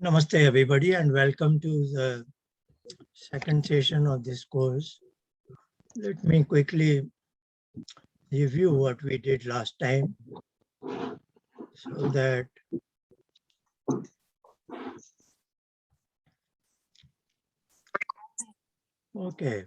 Namaste everybody and welcome to the second session of this course. Let me quickly review what we did last time so that okay.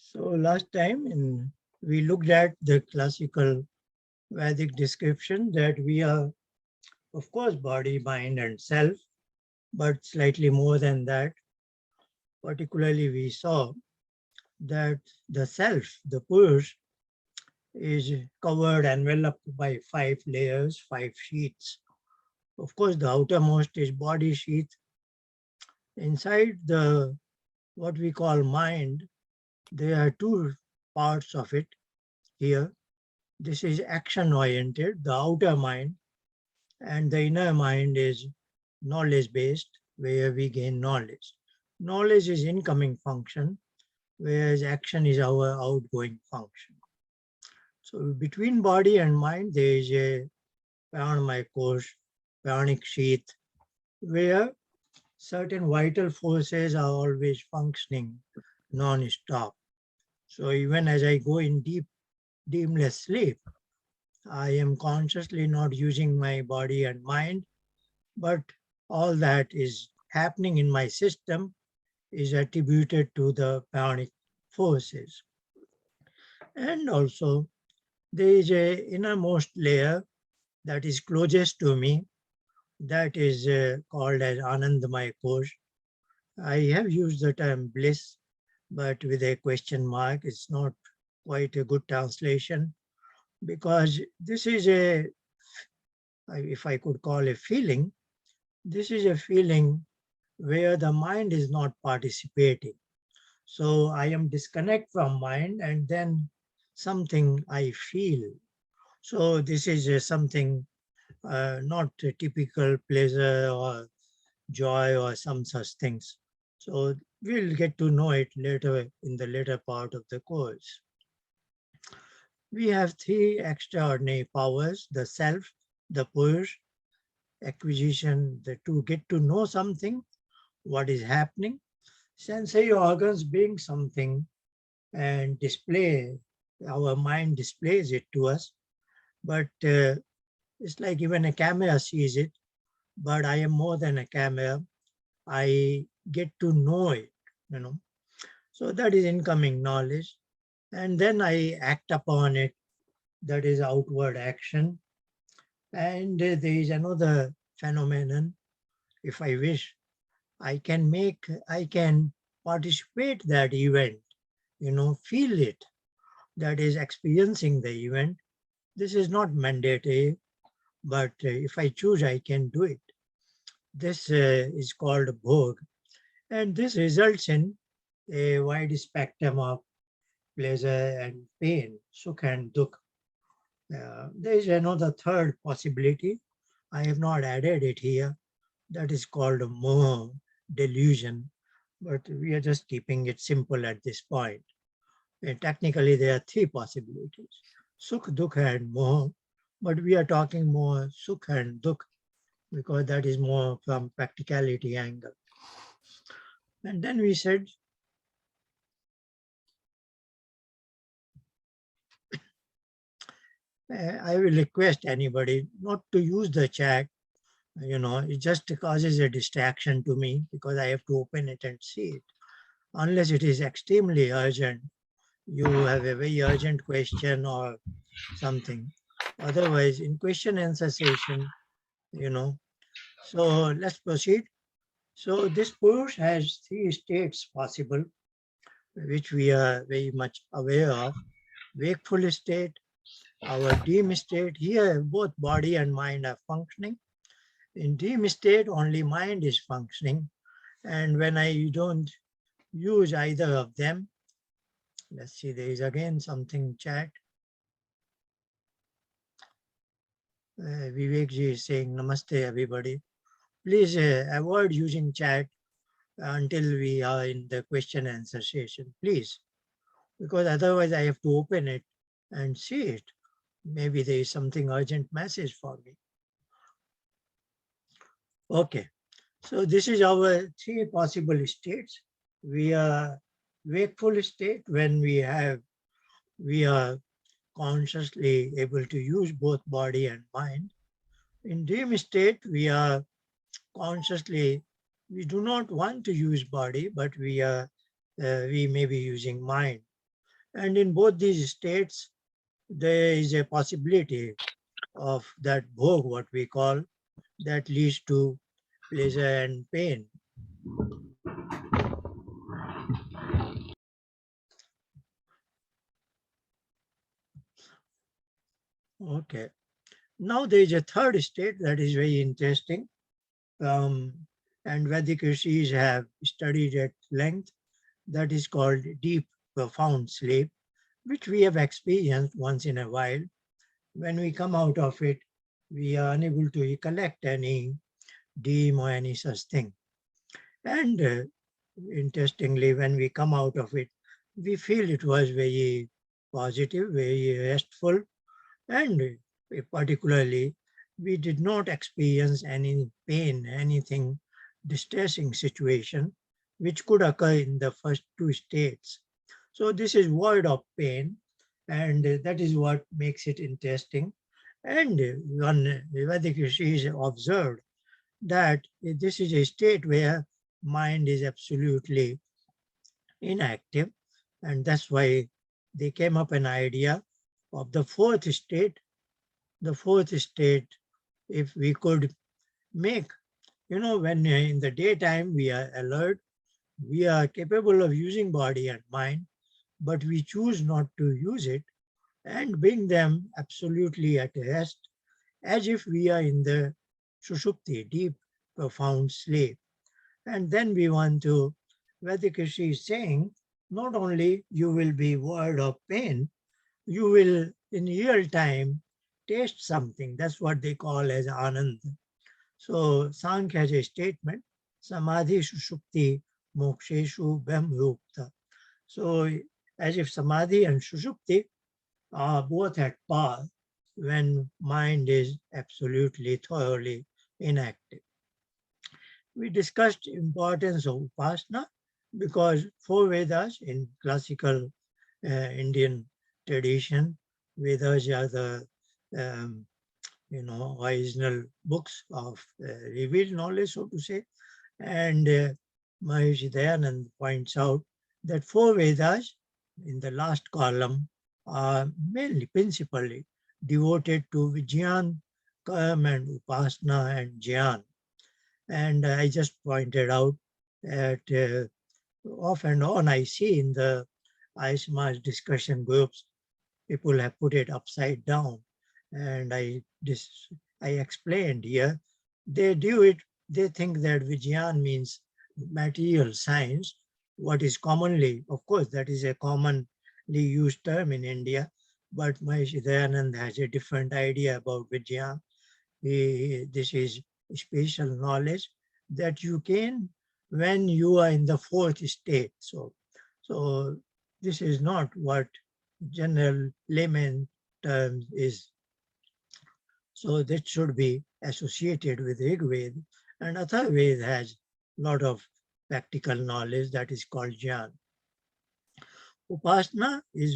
So last time we looked at the classical Vedic description that we are, of course, body, mind, and self, but slightly more than that. Particularly, we saw that the self, the Purush, is covered, enveloped by 5 layers, 5 sheets. Of course, the outermost is body sheath. Inside the what we call mind, there are 2 parts of it here. This is action-oriented, the outer mind, and the inner mind is knowledge-based, where we gain knowledge. Knowledge is incoming function, whereas action is our outgoing function. So between body and mind, there is a pranamaya kosh, pranic sheath, where certain vital forces are always functioning non-stop. So even as I go in dreamless sleep, I am consciously not using my body and mind, but all that is happening in my system is attributed to the pranic forces. And also, there is a innermost layer that is closest to me, that is called as Anandamaya Kosh. I have used the term bliss, but with a question mark. It's not quite a good translation, because this is if I could call a feeling, this is a feeling where the mind is not participating. So I am disconnect from mind and then something I feel. So this is something not a typical pleasure or joy or some such things. So we'll get to know it later in the later part of the course. We have 3 extraordinary powers: the self, the push, acquisition, to get to know something, what is happening, sensory organs being something, and display, our mind displays it to us. But it's like even a camera sees it, but I am more than a camera. I get to know it, you know. So that is incoming knowledge. And then I act upon it, that is outward action. And there is another phenomenon. If I wish, I can participate that event, feel it, that is experiencing the event. This is not mandatory, but if I choose, I can do it. This is called bhog, and this results in a wide spectrum of pleasure and pain, sukha and dukha. There is another third possibility. I have not added it here. That is called moha, delusion, but we are just keeping it simple at this point. And technically, there are 3 possibilities: sukha, dukha, and moha, but we are talking more sukha and dukha because that is more from practicality angle. And then we said, I will request anybody not to use the chat. It just causes a distraction to me because I have to open it and see it. Unless it is extremely urgent, you have a very urgent question or something. Otherwise, in question answer session, So let's proceed. So this Purush has 3 states possible, which we are very much aware of. Wakeful state, our dream state. Here, both body and mind are functioning. In dream state, only mind is functioning. And when I don't use either of them. Let's see, there is again something chat. Vivekji is saying Namaste everybody. Please avoid using chat until we are in the question and answer session, please, because otherwise I have to open it and see it. Maybe there is something urgent message for me. Okay, so this is our three possible states. We are wakeful state when we are consciously able to use both body and mind. In dream state, we are consciously, we do not want to use body, but we may be using mind. And in both these states, there is a possibility of that bhog, what we call, that leads to pleasure and pain. Okay. Now there is a third state that is very interesting. And Vedic rishis have studied at length. That is called deep, profound sleep, which we have experienced once in a while. When we come out of it, we are unable to recollect any dream or any such thing. And interestingly, when we come out of it, we feel it was very positive, very restful, and particularly, we did not experience any pain, anything distressing situation, which could occur in the first two states. So this is void of pain, and that is what makes it interesting. And one Vedic rishis observed that this is a state where mind is absolutely inactive, and that's why they came up an idea of the fourth state. The fourth state, if we could make, when in the daytime we are alert, we are capable of using body and mind, but we choose not to use it, and bring them absolutely at rest, as if we are in the sushupti, deep, profound sleep. And then we want to, Vedic Rishi is saying, not only you will be void of pain, you will in real time taste something. That's what they call as anand. So Sankhya has a statement, samadhi sushupti moksheshu brahmrupta. So as if samadhi and sushupti are both at par when mind is absolutely thoroughly inactive. We discussed importance of upasana because four Vedas in classical Indian tradition, Vedas are the um, original books of revealed knowledge, so to say. And Maharishi Dayanand points out that four Vedas in the last column are mainly, principally devoted to Vijnan, Karma and Upasana and Jnana. And I just pointed out that off and on I see in the ISMA's discussion groups, people have put it upside down. And I explained here, they do it, they think that Vijnan means material science, what is commonly, of course, that is a commonly used term in India, but Maharishi Dayanand has a different idea about Vijnan. This is spatial knowledge that you gain when you are in the fourth state. So this is not what general layman terms is. So that should be associated with Rig Veda, and Atharvaveda has a lot of practical knowledge that is called Jnana. Upasana is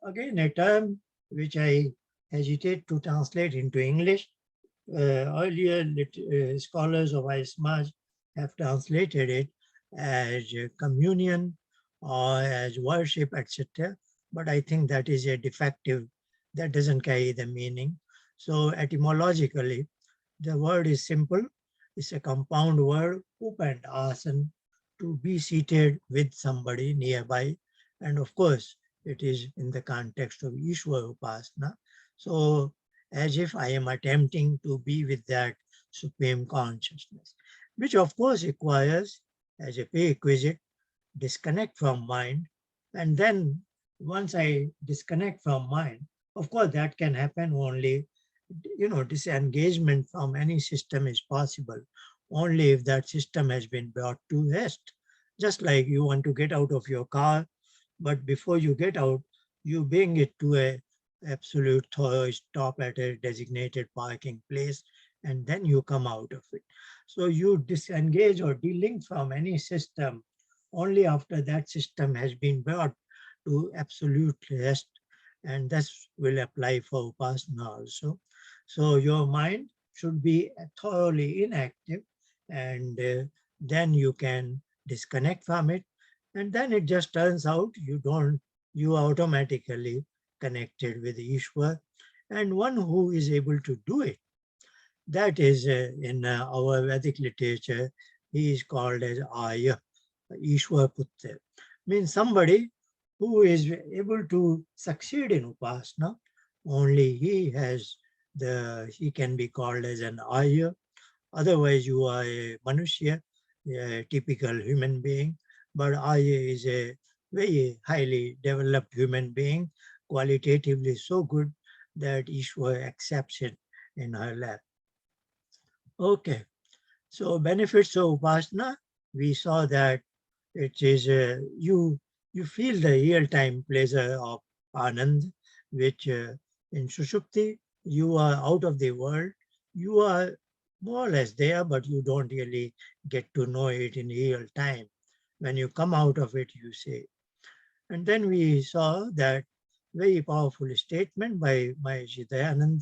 again a term which I hesitate to translate into English. Earlier scholars of Ismaj have translated it as communion or as worship, etc. But I think that is a defective, that doesn't carry the meaning. So etymologically, the word is simple. It's a compound word, up and asan, to be seated with somebody nearby. And of course, it is in the context of Ishwar Upasana. So as if I am attempting to be with that supreme consciousness, which of course requires as a prerequisite disconnect from mind. And then once I disconnect from mind, of course, that can happen only, disengagement from any system is possible only if that system has been brought to rest. Just like you want to get out of your car, but before you get out, you bring it to a absolute thorough stop at a designated parking place, and then you come out of it. So you disengage or delink from any system only after that system has been brought to absolute rest, and this will apply for upasana also. So your mind should be thoroughly inactive, and then you can disconnect from it, and then it just turns out you automatically connected with Ishwar, and one who is able to do it, that is in our Vedic literature, he is called as Aya, Ishwar Putra, means somebody who is able to succeed in upasana. Only he can be called as an Aya. Otherwise, you are a Manushya, a typical human being. But Aya is a very highly developed human being, qualitatively so good that Ishwar accepts it in her lap. Okay, so benefits of Upasana, we saw that it is you feel the real-time pleasure of Anand, which in Sushupti, you are out of the world. You are more or less there, but you don't really get to know it in real time. When you come out of it, you say. And then we saw that very powerful statement by Maharishi Dayanand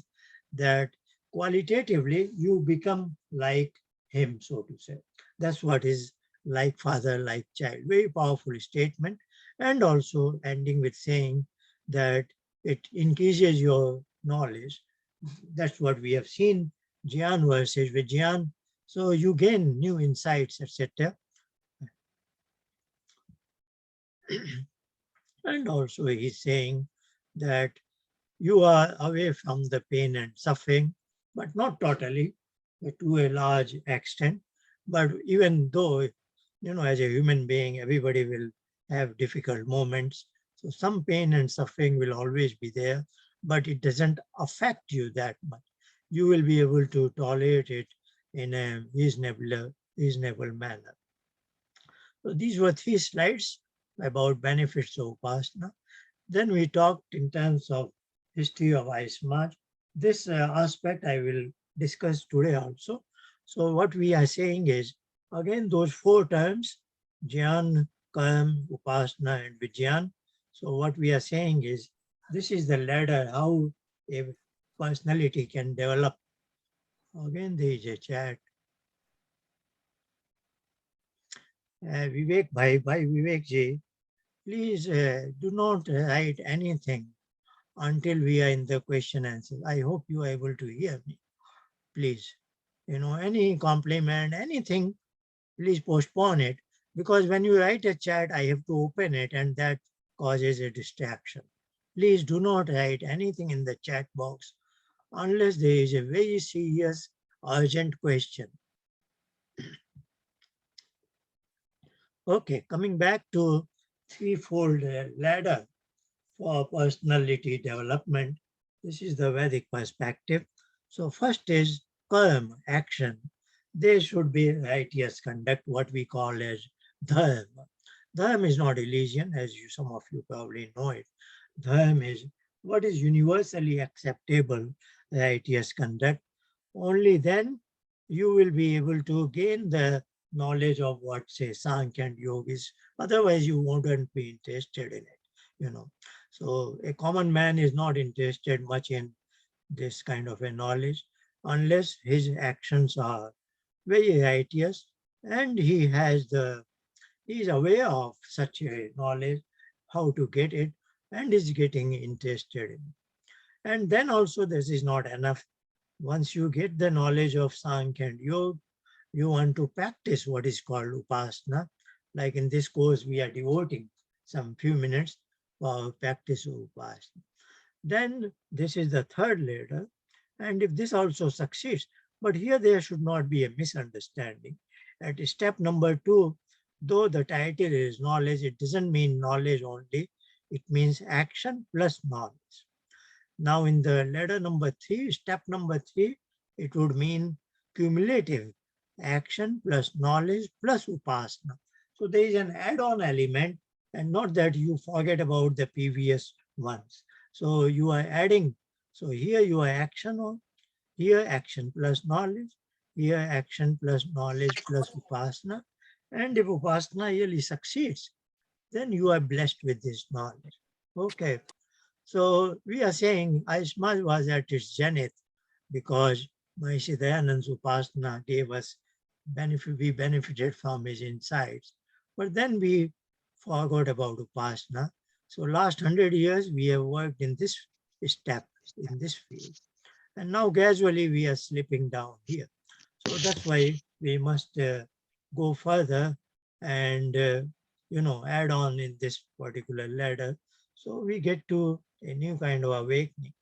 that qualitatively you become like him, so to say. That's what is like father, like child. Very powerful statement. And also ending with saying that it increases your knowledge. That's what we have seen, Jnana versus Vijnana. So you gain new insights, etc. And also he's saying that you are away from the pain and suffering, but not totally, to a large extent. But even though, as a human being, everybody will have difficult moments. So some pain and suffering will always be there, but it doesn't affect you that much. You will be able to tolerate it in a reasonable manner. So these were 3 slides about benefits of Upasana. Then we talked in terms of history of ice march. This aspect I will discuss today also. So what we are saying is, again, those 4 terms, Jnana, Karma, Upasana, and Vijnana. So what we are saying is, this is the ladder how a personality can develop. Again, there is a chat. Vivek Bhai Vivek ji, please do not write anything until we are in the question answer. I hope you are able to hear me. Please, any compliment, anything, please postpone it, because when you write a chat, I have to open it and that causes a distraction. Please do not write anything in the chat box unless there is a very serious, urgent question. Okay, coming back to threefold ladder for personality development. This is the Vedic perspective. So first is karma, action. There should be righteous conduct, what we call as dharma. Dharma is not religion, as some of you probably know it. Dharma is what is universally acceptable righteous conduct. Only then you will be able to gain the knowledge of what, say, Sankhya and Yoga is. Otherwise, you wouldn't be interested in it, you know. So a common man is not interested much in this kind of a knowledge unless his actions are very righteous and he is aware of such a knowledge, how to get it, and is getting interested in. And then also this is not enough. Once you get the knowledge of Sankhya and Yoga, you want to practice what is called Upasana. Like in this course, we are devoting some few minutes for practice of Upasana. Then this is the third ladder. And if this also succeeds, but here there should not be a misunderstanding. At step number 2, Though the title is knowledge, it doesn't mean knowledge only. It means action plus knowledge. Now in the ladder number 3, step number 3, it would mean cumulative action plus knowledge plus upasana. So there is an add-on element, and not that you forget about the previous ones. So you are adding, so here you are action on, here action plus knowledge, here action plus knowledge plus upasana. And if upasana really succeeds, then you are blessed with this knowledge. Okay. So we are saying Ayushman was at its zenith because Maharishi Dayanand's Upasana gave us benefit, we benefited from his insights. But then we forgot about Upasana. So last 100 years we have worked in this step, in this field. And now gradually we are slipping down here. So that's why we must go further and add on in this particular ladder. So we get to a new kind of awakening.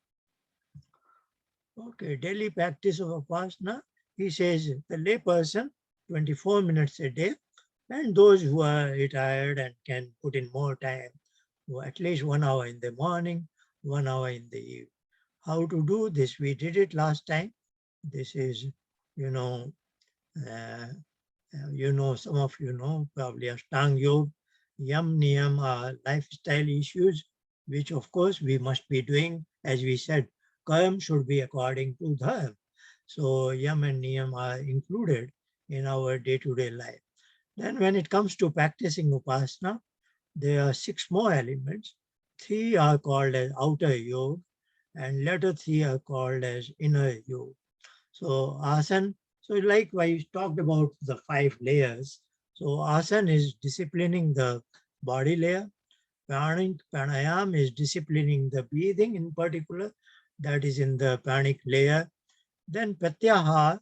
Okay, daily practice of Upasana. He says the lay person, 24 minutes a day, and those who are retired and can put in more time, at least 1 hour in the morning, 1 hour in the evening. How to do this? We did it last time. This is, you know, uh, some of you know, probably Ashtanga Yoga, Yam Niyam are lifestyle issues, which of course we must be doing. As we said, Karm should be according to Dharma. So Yam and Niyam are included in our day-to-day life. Then when it comes to practicing Upasana, there are 6 more elements. 3 are called as outer yoga, and latter 3 are called as inner yoga. So asana, so like I talked about the 5 layers. So asana is disciplining the body layer. Pranayam is disciplining the breathing in particular, that is in the pranic layer. Then pratyahara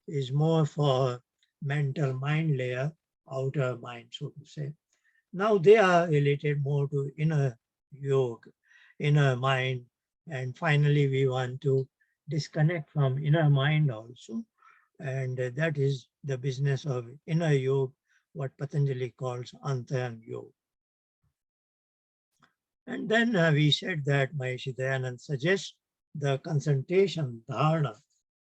is more for mental mind layer, outer mind, so to say. Now they are related more to inner yoga, inner mind. And finally, we want to disconnect from inner mind also. And that is the business of inner yoga, what Patanjali calls Antayam Yoga. And then we said that Maharishi Dayanand suggests the concentration, dharana,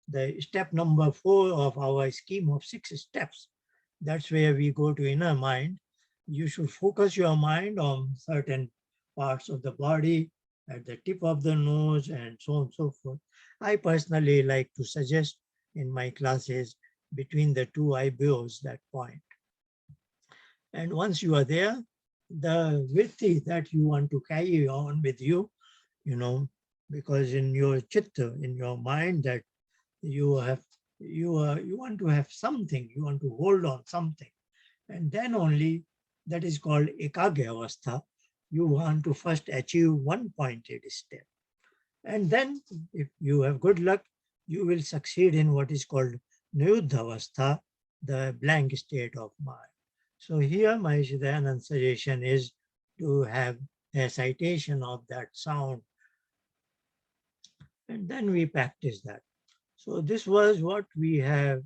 the step number 4 of our scheme of 6 steps. That's where we go to inner mind. You should focus your mind on certain parts of the body, at the tip of the nose, and so on and so forth. I personally like to suggest in my classes between the 2 eyebrows, that point. And once you are there, the vritti that you want to carry on with you, because in your chitta, in your mind, that you want to have something, you want to hold on something, and then only, that is called ekagya avastha. You want to first achieve one pointed step, and then if you have good luck, you will succeed in what is called niyuddha avastha, the blank state of mind. So here my Dayanand's suggestion is to have a citation of that sound, and then we practice that. So this was what we have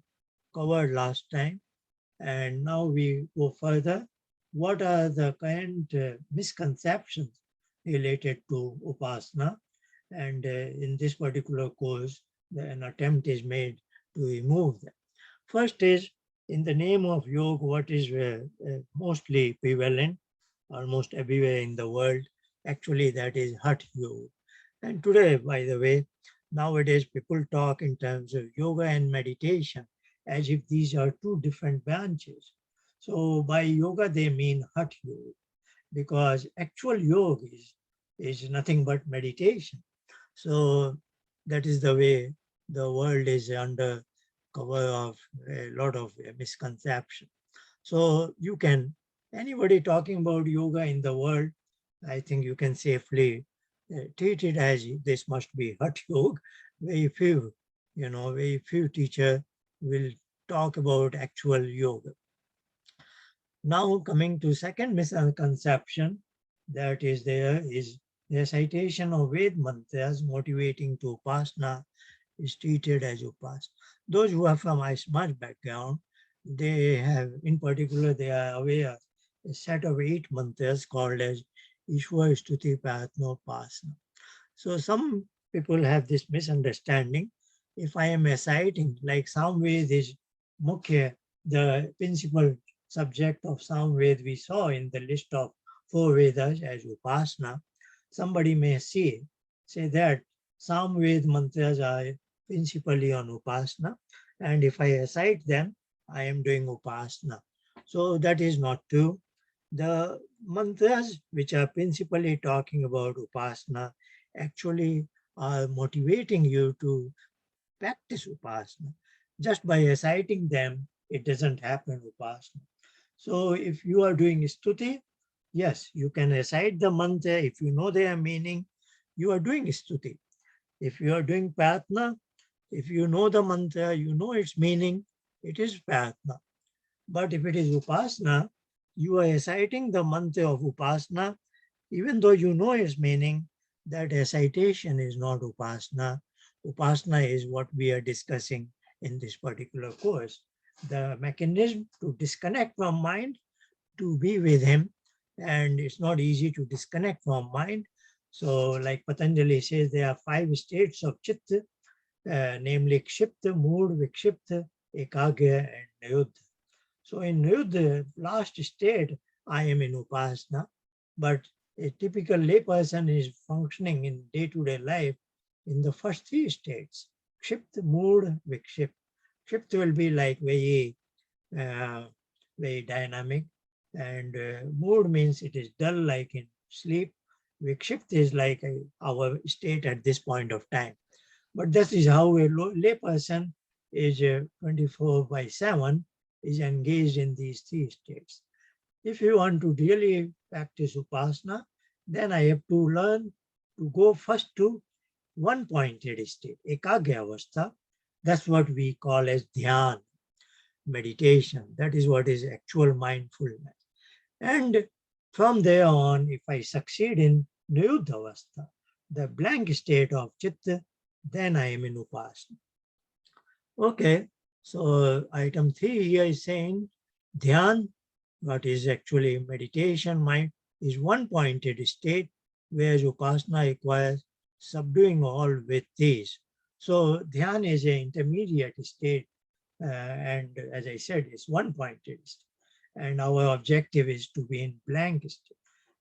covered last time, and now we go further. What are the current misconceptions related to Upasana? And in this particular course, an attempt is made to remove them. First is, in the name of yoga, what is mostly prevalent, almost everywhere in the world, actually that is Hatha Yoga. And today, by the way, nowadays people talk in terms of yoga and meditation as if these are 2 different branches. So by yoga, they mean Hatha Yoga, because actual yoga is nothing but meditation. So that is the way the world is under cover of a lot of misconception. So you can, anybody talking about yoga in the world, I think you can safely treat it as this must be Hatha Yoga. Very few teacher will talk about actual yoga. Now coming to second misconception that is there is the citation of Ved mantras motivating to Upasana is treated as Upasana. Those who are from Ismaj background, they have, in particular, they are aware a set of 8 mantras called as Ishwar Stuti Pratnopasana. So some people have this misunderstanding. If I am reciting, like Samved is Mukhya, the principal subject of Samved we saw in the list of 4 Vedas as Upasana, somebody may say that Samved mantras are principally on Upasana, and if I recite them, I am doing Upasana. So that is not true. The mantras which are principally talking about Upasana actually are motivating you to practice Upasana. Just by reciting them, it doesn't happen Upasana. So if you are doing Stuti, yes, you can recite the mantra. If you know their meaning, you are doing Stuti. If you are doing Pratna, if you know the mantra, you know its meaning, it is Pratna. But if it is Upasana, you are reciting the mantra of Upasana, even though you know its meaning, that recitation is not Upasana. Upasana is what we are discussing in this particular course. The mechanism to disconnect from mind, to be with him, and it's not easy to disconnect from mind. So like Patanjali says, there are 5 states of Chitta, namely Kshipta, Mood, Vikshipta, Ekagya, and Nayudha. So in the last state, I am in Upasana, but a typical layperson is functioning in day-to-day life in the first 3 states, Kshipt, Mood, Vikshipt. Kshipt will be like uh, very dynamic, and mood means it is dull like in sleep. Vikshipt is like our state at this point of time. But that is how a layperson is 24 by 7 is engaged in these 3 states. If you want to really practice Upasana, then I have to learn to go first to one pointed state, Ekagya Avastha. That's what we call as Dhyana, meditation. That is what is actual mindfulness. And from there on, if I succeed in Niyuddha Avastha, the blank state of Chitta, then I am in Upasana. Okay, so item 3 here is saying Dhyan, what is actually meditation, mind, is one pointed state, whereas Upasana requires subduing all with these. So Dhyan is an intermediate state, and as I said, it's one pointed state. And our objective is to be in blank state.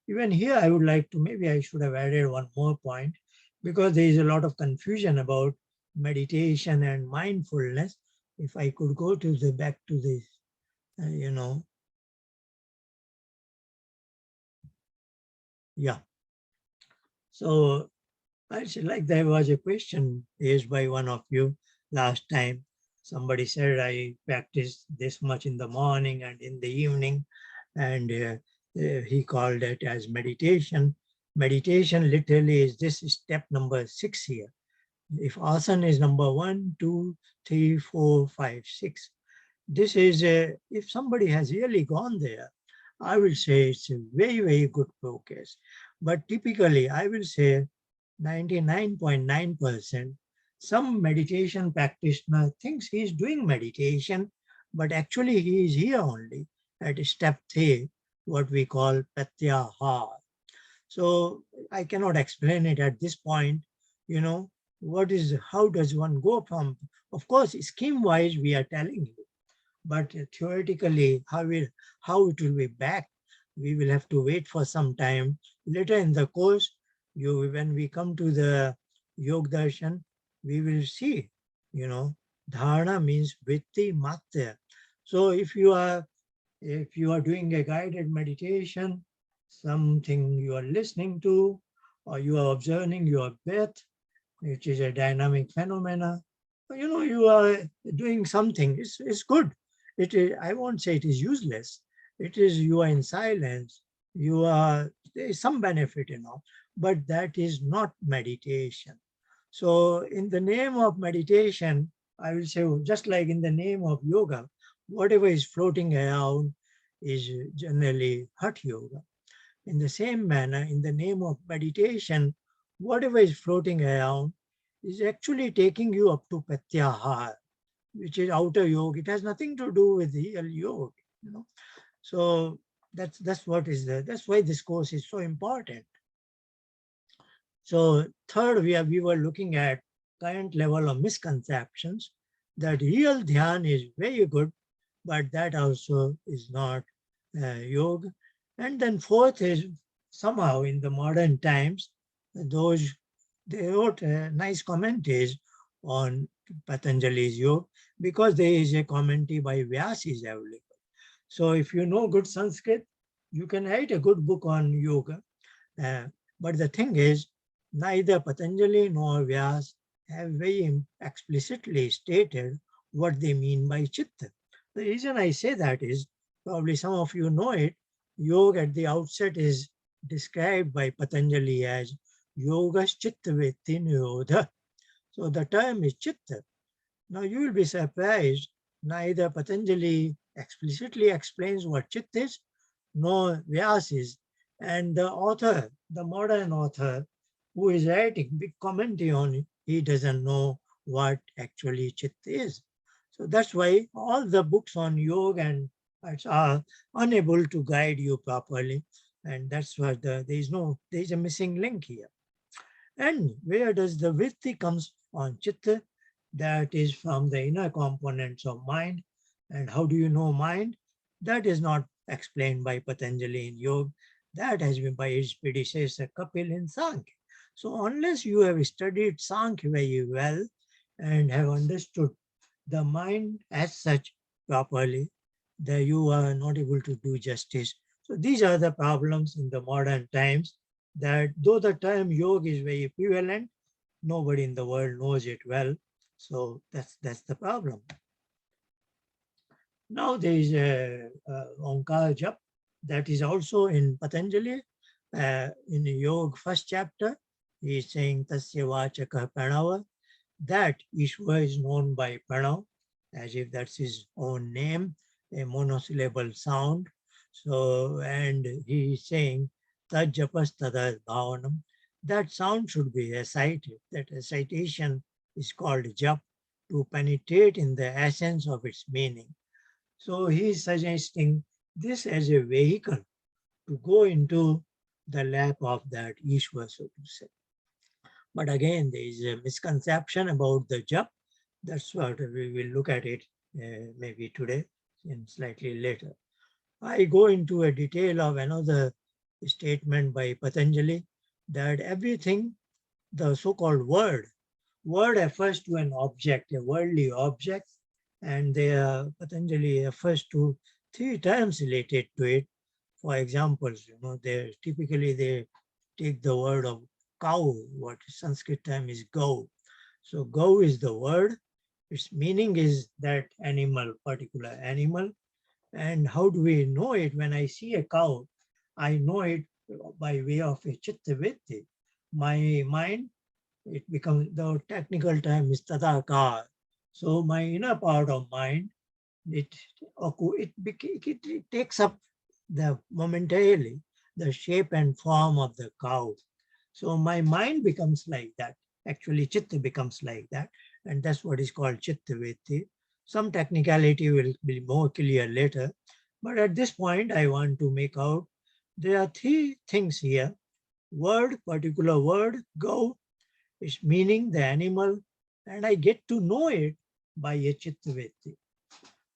Even here, I would like to, maybe I should have added one more point, because there is a lot of confusion about meditation and mindfulness. If I could go to the back to this, yeah. So I said, like there was a question raised by one of you last time. Somebody said I practice this much in the morning and in the evening, and he called it as meditation. Meditation literally is this step number 6 here. If asana is number 1, 2, 3, 4, 5, 6, this is if somebody has really gone there, I will say it's a very, very good progress. But typically, I will say 99.9%, some meditation practitioner thinks he is doing meditation, but actually he is here only at step 3, what we call pratyahar. So I cannot explain it at this point. You know, how does one go from, of course, scheme wise, we are telling you, but theoretically, how it will be back, we will have to wait for some time. Later in the course, when we come to the Yog Darshan, we will see, dharana means vritti matra. So if you are doing a guided meditation, something you are listening to, or you are observing your breath, which is a dynamic phenomena, you are doing something. It's good. It is, I won't say it is useless. It is, you are in silence. There is some benefit, but that is not meditation. So in the name of meditation, I will say, just like in the name of yoga, whatever is floating around is generally Hatha Yoga. In the same manner, in the name of meditation, whatever is floating around is actually taking you up to Pratyahar. which is outer yoga. It has nothing to do with real yoga, you know. So that's what is there. That's why this course is so important. So third, we were looking at current level of misconceptions that real dhyan is very good, but that also is not yoga. And then fourth is somehow in the modern times, those they wrote nice commentaries on Patanjali's yoga because there is a commentary by Vyas is available. So if you know good Sanskrit, you can write a good book on yoga. Uh, but the thing is, neither Patanjali nor Vyas have very explicitly stated what they mean by chitta. The reason I say that is probably some of you know it. Yoga at the outset is described by Patanjali as yoga chitta vritti nirodha. So the term is chitta. Now you will be surprised, neither Patanjali explicitly explains what chitta is, nor Vyas is. And the author, the modern author, who is writing big commentary on it, he doesn't know what actually chitta is. So that's why all the books on yoga and arts are unable to guide you properly. And that's why there is a missing link here. And where does the vritti comes on chitta? That is from the inner components of mind. And how do you know mind? That is not explained by Patanjali in yoga. That has been by his predecessor Kapil in Sankhya. So unless you have studied Sankhya very well and have understood the mind as such properly, that you are not able to do justice. So these are the problems in the modern times, that though the term yoga is very prevalent, nobody in the world knows it well. So that's the problem. Now there is a Onkar Jap that is also in Patanjali. In the Yoga first chapter, he is saying Tasya Vachaka Pranava, that Ishwar is known by Pranav, as if that's his own name, a monosyllable sound. So, and he is saying Tad Japas Tadad Bhavanam, that sound should be recited. That recitation is called jap, to penetrate in the essence of its meaning. So he is suggesting this as a vehicle to go into the lap of that Ishwar, so to say. But again, there is a misconception about the jap. That's what we will look at it maybe today and slightly later. I go into a detail of another statement by Patanjali that everything, the so-called word refers to an object, a worldly object, and Patanjali refers to three terms related to it. For examples, they typically they take the word of cow, what Sanskrit term is go. So go is the word. Its meaning is that animal, particular animal. And how do we know it? When I see a cow, I know it by way of a chitta vritti. My mind, it becomes, the technical term is tadakar. So my inner part of mind, it it takes up the momentarily the shape and form of the cow. So my mind becomes like that. Actually, chitta becomes like that. And that's what is called chitta vritti. Some technicality will be more clear later. But at this point, I want to make out there are three things here. Word, particular word, go, its meaning, the animal, and I get to know it by a chitta vritti.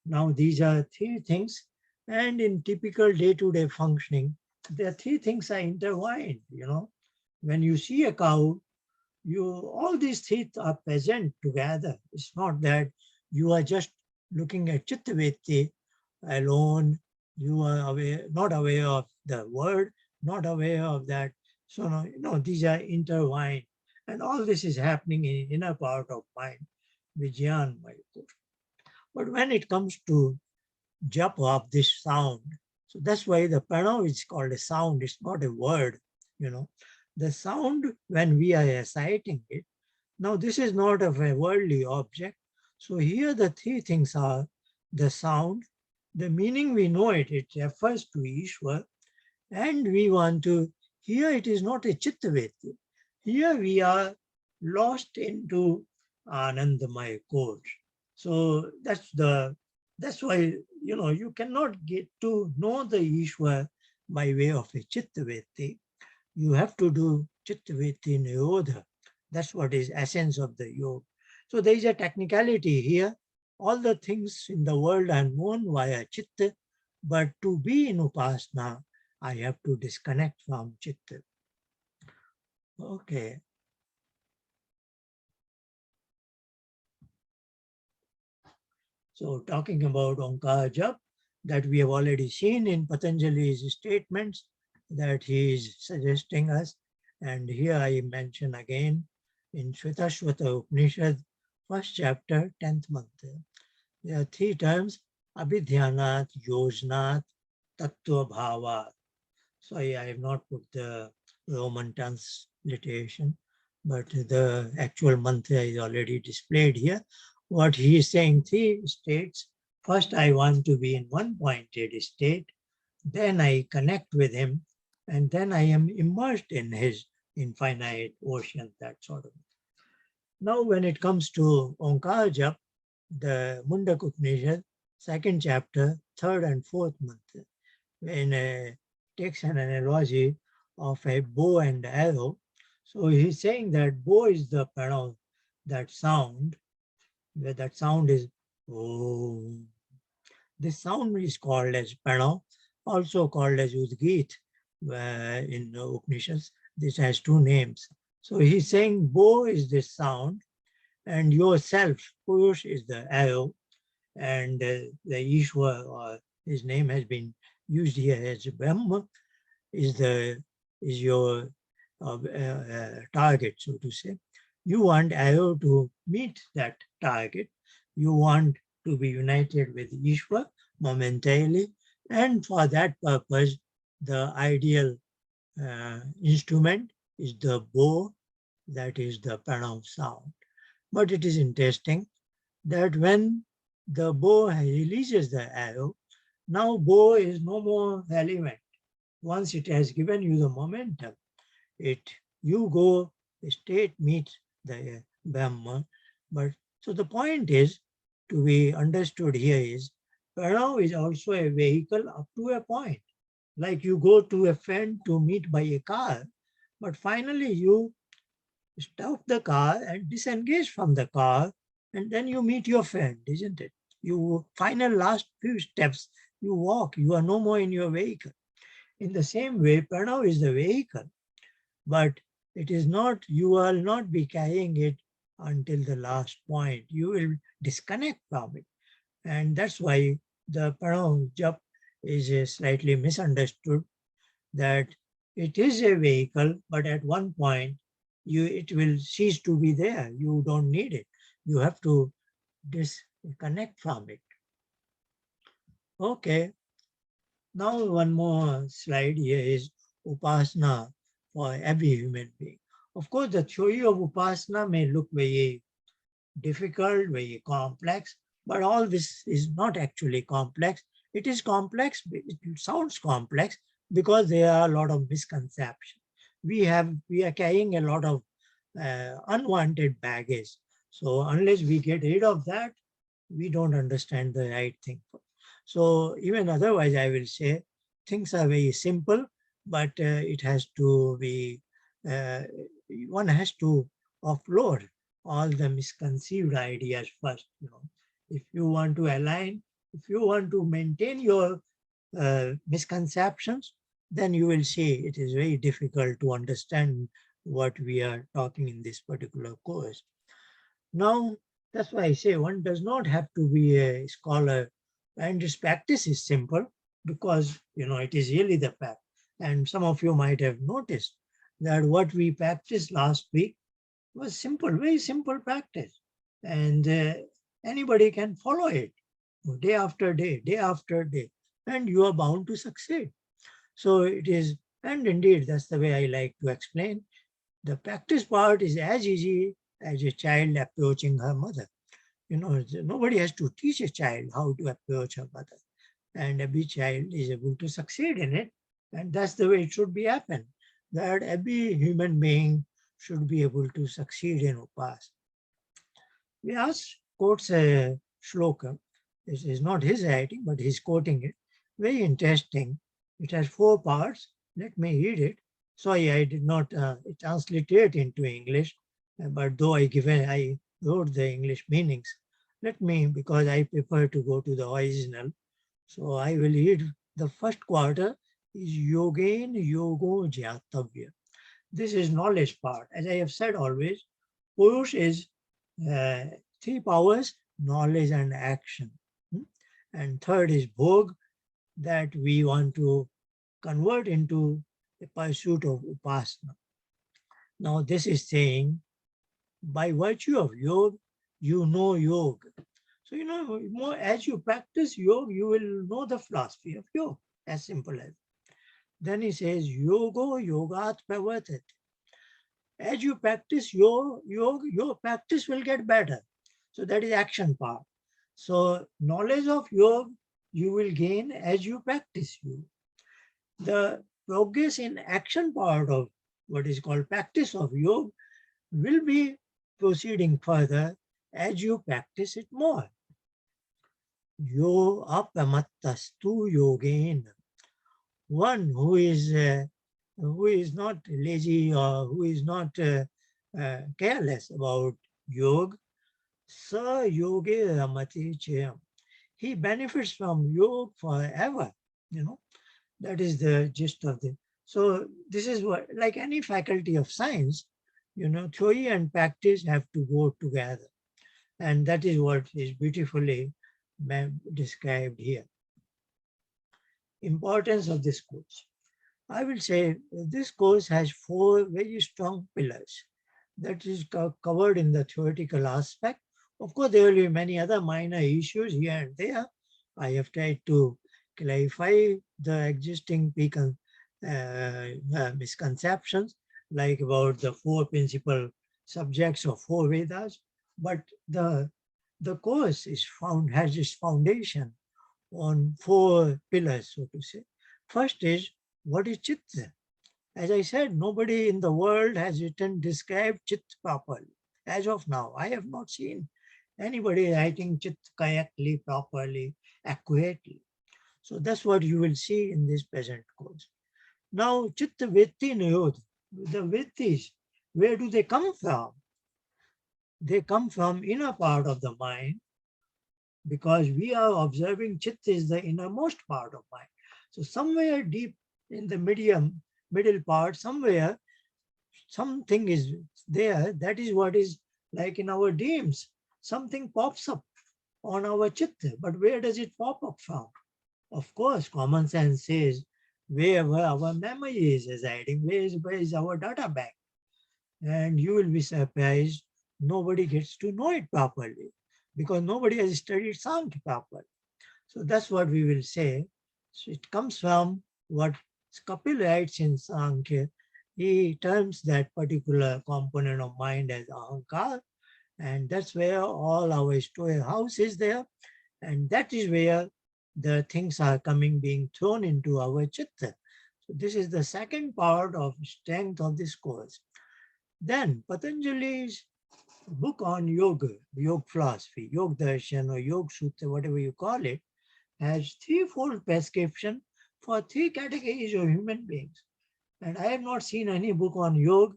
Now, these are three things. And in typical day-to-day functioning, the three things are intertwined. When you see a cow, all these three are present together. It's not that you are just looking at chitta vritti alone. You are not aware of the word, not aware of that. So no, these are intertwined. And all this is happening in inner part of mind, Vijnan Mayapur. But when it comes to japa of this sound, so that's why the pranav is called a sound. It's not a word, you know. The sound, when we are reciting it, now this is not of a worldly object. So here the three things are the sound, the meaning we know it, it refers to Ishwar, and we want to, here it is not a chittaveti. Here we are lost into Anandamaya course. So that's why, you cannot get to know the Ishwar by way of a Chittavritti. You have to do Chittavritti Nirodha. That's what is essence of the yoga. So there is a technicality here. All the things in the world are known via Chitta, but to be in Upasana, I have to disconnect from Chitta. Okay. So talking about Onkar Jap, that we have already seen in Patanjali's statements that he is suggesting us. And here I mention again in Shvetashvata Upanishad, first chapter, 10th mantra. There are three terms, Abhidhyanat, Yojnat, Tattva Bhavat. So I have not put the Roman transliteration, but the actual mantra is already displayed here. What he is saying, three states. First, I want to be in one pointed state. Then I connect with him. And then I am immersed in his infinite ocean, that sort of. Now, when it comes to Onkar Jap, the Mundak Upanishad, second chapter, third and fourth mantra, when takes an analogy of a bow and arrow. So he's saying that bow is the pranav, that sound, where that sound is oh. This sound is called as pranav, also called as udgit in Upanishads. This has two names. So he's saying bow is this sound, and yourself, Purush, is the arrow, and the Ishwar, or his name has been used here as Brahma, is your target, so to say. You want arrow to meet that target. You want to be united with Ishwar momentarily, and for that purpose, the ideal instrument is the bow, that is the pranav sound. But it is interesting that when the bow releases the arrow, now bow is no more relevant. Once it has given you the momentum, you go, the state meets the Brahma. But so the point is to be understood here is pranav is also a vehicle up to a point. Like you go to a friend to meet by a car, but finally you stop the car and disengage from the car, and then you meet your friend, isn't it? You final last few steps, you walk, you are no more in your vehicle. In the same way, pranav is the vehicle, but it is not, you will not be carrying it until the last point. You will disconnect from it. And that's why the pranav jap is slightly misunderstood, that it is a vehicle, but at one point it will cease to be there. You don't need it. You have to disconnect from it. Okay. Now one more slide here is Upasana for every human being. Of course, the theory of Upasana may look very difficult, very complex, but all this is not actually complex. It is complex, it sounds complex because there are a lot of misconceptions. We are carrying a lot of unwanted baggage. So unless we get rid of that, we don't understand the right thing. So even otherwise, I will say things are very simple, but it has to be, uh, one has to offload all the misconceived ideas first. If you want to align, if you want to maintain your misconceptions, then you will see it is very difficult to understand what we are talking in this particular course. Now, that's why I say one does not have to be a scholar, and this practice is simple because it is really the fact. And some of you might have noticed that what we practiced last week was simple, very simple practice, and anybody can follow it day after day, and you are bound to succeed. So it is, and indeed that's the way I like to explain. The practice part is as easy as a child approaching her mother. Nobody has to teach a child how to approach her mother, and every child is able to succeed in it. And that's the way it should be happen, that every human being should be able to succeed in Upas. Vyas quotes shloka. This is not his writing, but he's quoting it. Very interesting. It has 4 parts. Let me read it. Sorry, I did not translate it into English, but though I wrote the English meanings. Let me, because I prefer to go to the original. So I will read the first quarter is Yogain Yogo Jatavya. This is knowledge part. As I have said always, Purush is 3 powers, knowledge and action. And third is Bhog, that we want to convert into the pursuit of Upasana. Now this is saying, by virtue of yoga, you know yoga. So, more as you practice yoga, you will know the philosophy of yoga, as simple as. Then he says, yogo yogat pravartate. As you practice your practice will get better. So that is action part. So knowledge of yoga you will gain as you practice yoga. The progress in action part of what is called practice of yoga will be proceeding further as you practice it more. Yo apamattastu yogain. One who is not lazy or who is not careless about yoga, sa yoge ramati chayam. He benefits from yoga forever. That is the gist of the. So this is what, like any faculty of science, theory and practice have to go together. And that is what is beautifully described here. Importance of this course. I will say this course has 4 very strong pillars that is covered in the theoretical aspect. Of course, there will be many other minor issues here and there. I have tried to clarify the existing misconceptions, like about the 4 principal subjects of 4 Vedas. But the course has its foundation on 4 pillars, so to say. First is, what is Chitra? As I said, nobody in the world has described Chit properly. As of now, I have not seen anybody writing Chit correctly, properly, accurately. So that's what you will see in this present course. Now, Chitta Vritti Niyod, the Vrittis, where do they come from? They come from inner part of the mind, because we are observing Chitta is the innermost part of mind. So somewhere deep in the middle part, somewhere, something is there. That is what is like in our dreams. Something pops up on our chitta, but where does it pop up from? Of course, common sense says wherever our memory is residing, where is our data bank? And you will be surprised, nobody gets to know it properly because nobody has studied Samkhya properly. So that's what we will say. So it comes from what Kapil writes in Samkhya. He terms that particular component of mind as ahankar, and that's where all our storehouse is there, and that is where the things are being thrown into our chitta. So this is the second part of strength of this course. Then Patanjali's book on yoga, yoga philosophy, yoga darshan or yoga sutra, whatever you call it, has 3-fold prescription for 3 categories of human beings. And I have not seen any book on yoga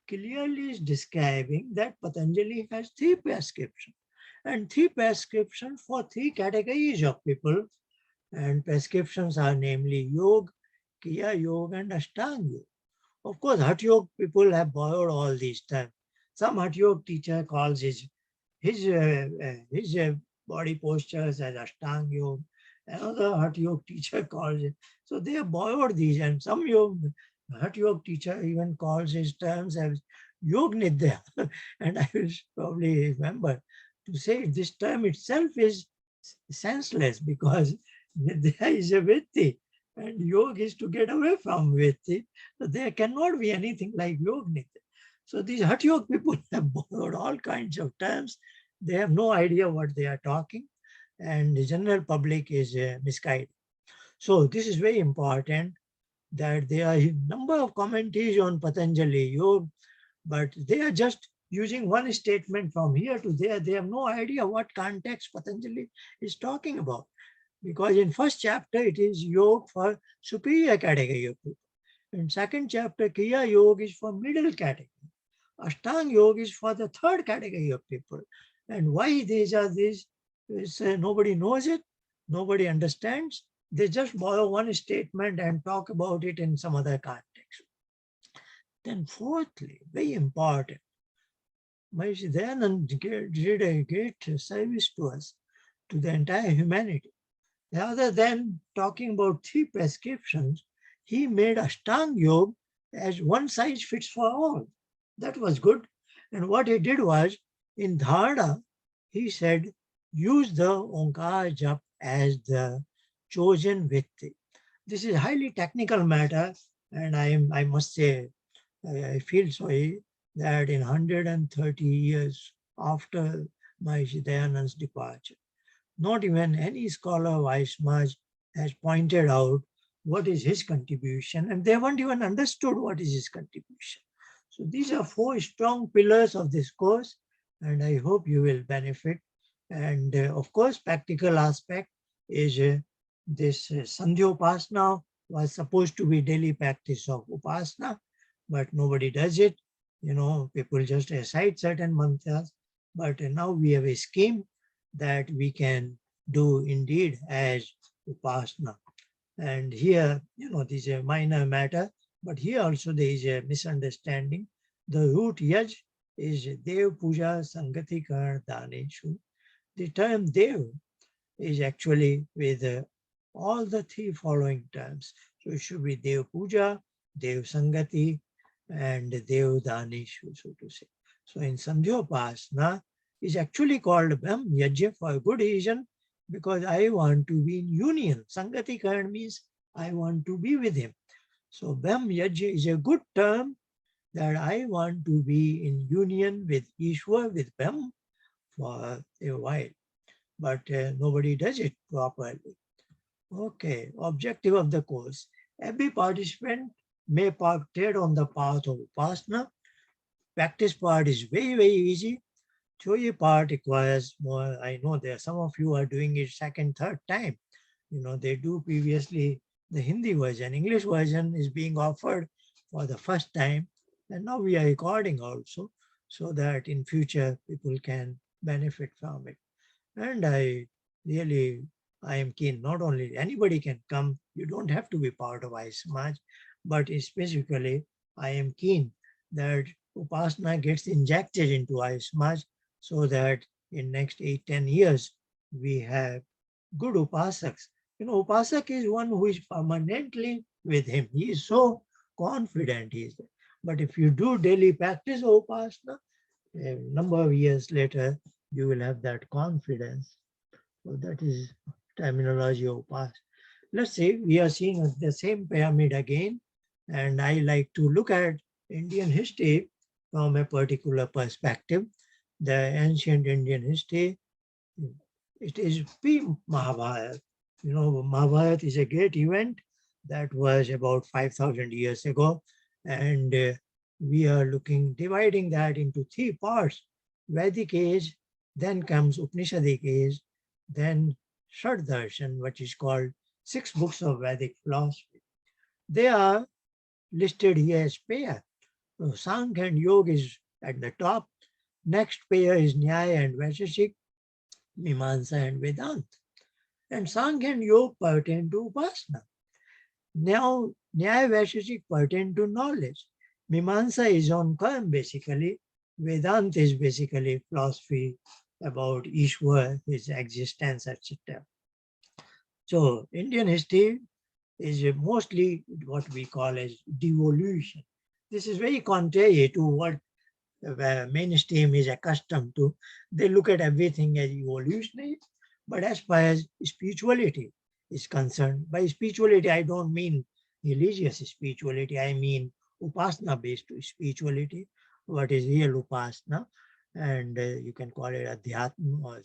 clearly is describing that Patanjali has 3 prescriptions. And 3 prescriptions for 3 categories of people. And prescriptions are namely yoga, kriya yoga, and ashtanga yoga. Of course, Hatha Yoga people have borrowed all these terms. Some Hatha Yoga teacher calls his body postures as ashtanga yoga. Another Hatha Yoga teacher calls it. So they have borrowed these, and some Hatha Yoga teacher even calls his terms as Yog Nidya. And I will probably remember to say this term itself is senseless, because Nidya is a vritti and yoga is to get away from vritti. So there cannot be anything like Yog Nidya. So these Hatha Yoga people have borrowed all kinds of terms. They have no idea what they are talking, and the general public is misguided. So this is very important, that there are a number of commentaries on Patanjali Yoga, but they are just using one statement from here to there. They have no idea what context Patanjali is talking about. Because in first chapter, it is yoga for superior category of people. In second chapter, Kriya Yoga is for middle category. Ashtang Yoga is for the third category of people. And why these are these, is, nobody knows it, nobody understands. They just borrow one statement and talk about it in some other context. Then fourthly, very important, Maharishi Dayanand did a great service to us, to the entire humanity. Rather than talking about three prescriptions, he made Ashtang Yoga as one size fits for all. That was good. And what he did was, in Dharana, he said, use the Onkar Jap as the chosen Vitti. This is highly technical matter, and I must say, I feel sorry that in 130 years after Maharishi Dayanand's departure, not even any scholar of Vaishnavas has pointed out what is his contribution, and they haven't even understood what is his contribution. So these are four strong pillars of this course, and I hope you will benefit. And of course, practical aspect is this Sandhya-Upasana was supposed to be daily practice of Upasana, but nobody does it. People just recite certain mantras, but now we have a scheme that we can do indeed as Upasana. And here, this is a minor matter, but here also there is a misunderstanding. The root yaj is Dev Puja Sangati Kar Daneshu. The term Dev is actually with all the three following terms. So it should be Dev Puja, Dev Sangati, and Dev Daneshu, so to say. So in Sandhyopasana is actually called Brahm Yajna for a good reason, because I want to be in union. Sangati Karan means I want to be with him. So Brahm Yajna is a good term that I want to be in union with Ishwar, with Brahm for a while. But nobody does it properly. Okay, objective of the course. Every participant may tread on the path of Upasana. Practice part is very, very easy. Theory part requires more. I know there some of you are doing it second, third time. They do previously the Hindi version. English version is being offered for the first time. And now we are recording also, so that in future people can benefit from it. And I am keen, not only anybody can come, you don't have to be part of Samaj, but specifically I am keen that Upasana gets injected into Samaj, so that in next 8-10 years we have good Upasaks. Upasak is one who is permanently with him. He is so confident he is there. But if you do daily practice of Upasana, a number of years later, you will have that confidence. So that is terminology of Upasana. Let's say we are seeing the same pyramid again, and I like to look at Indian history from a particular perspective. The ancient Indian history, it is pre-Mahabharata. Mahabharata is a great event that was about 5,000 years ago, and we are dividing that into three parts. Vedic age, then comes Upanishadic age, then Shad Darshan, which is called 6 books of Vedic philosophy. They are listed here as pair. So Sankhya and Yoga is at the top. Next pair is Nyaya and Vaisheshik, Mimamsa and Vedanta. And Sankhya and Yoga pertain to Upasana. Now, Nyaya Vaisheshik pertain to knowledge. Mimamsa is on karma basically. Vedanta is basically philosophy about Ishwar, his existence, etc. So Indian history is mostly what we call as devolution. This is very contrary to what the mainstream is accustomed to. They look at everything as evolutionary, but as far as spirituality is concerned, by spirituality I don't mean religious spirituality, I mean upasana based spirituality, what is real upasana, and you can call it adhyatma.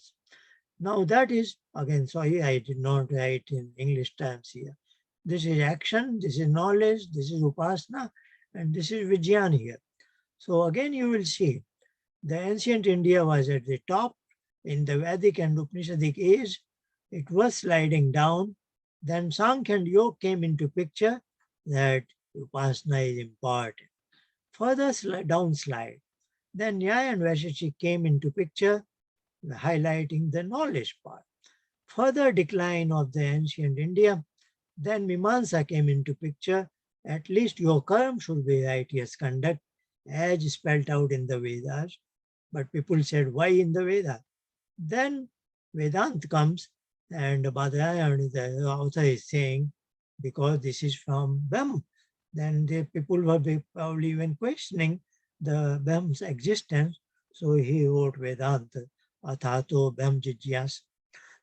Now that is, again, sorry, I did not write in English terms here. This is action, this is knowledge, this is upasana, and this is vijnana here. So again, you will see The ancient India was at the top. In the Vedic and Upanishadic age, it was sliding down. Then Sankhya and Yoga came into picture that Upasana is important. Further downslide. Then Nyaya and Vaisheshik came into picture, highlighting the knowledge part. Further decline of the ancient India. Then Mimamsa came into picture. At least your karma should be righteous conduct as spelled out in the Vedas. But people said, why in the Veda? Then Vedanta comes and Badrayana, the author, is saying, because this is from Brahma. Then the people were probably even questioning the Brahma's existence. So he wrote Vedanta, Athato Brahm Jigyas.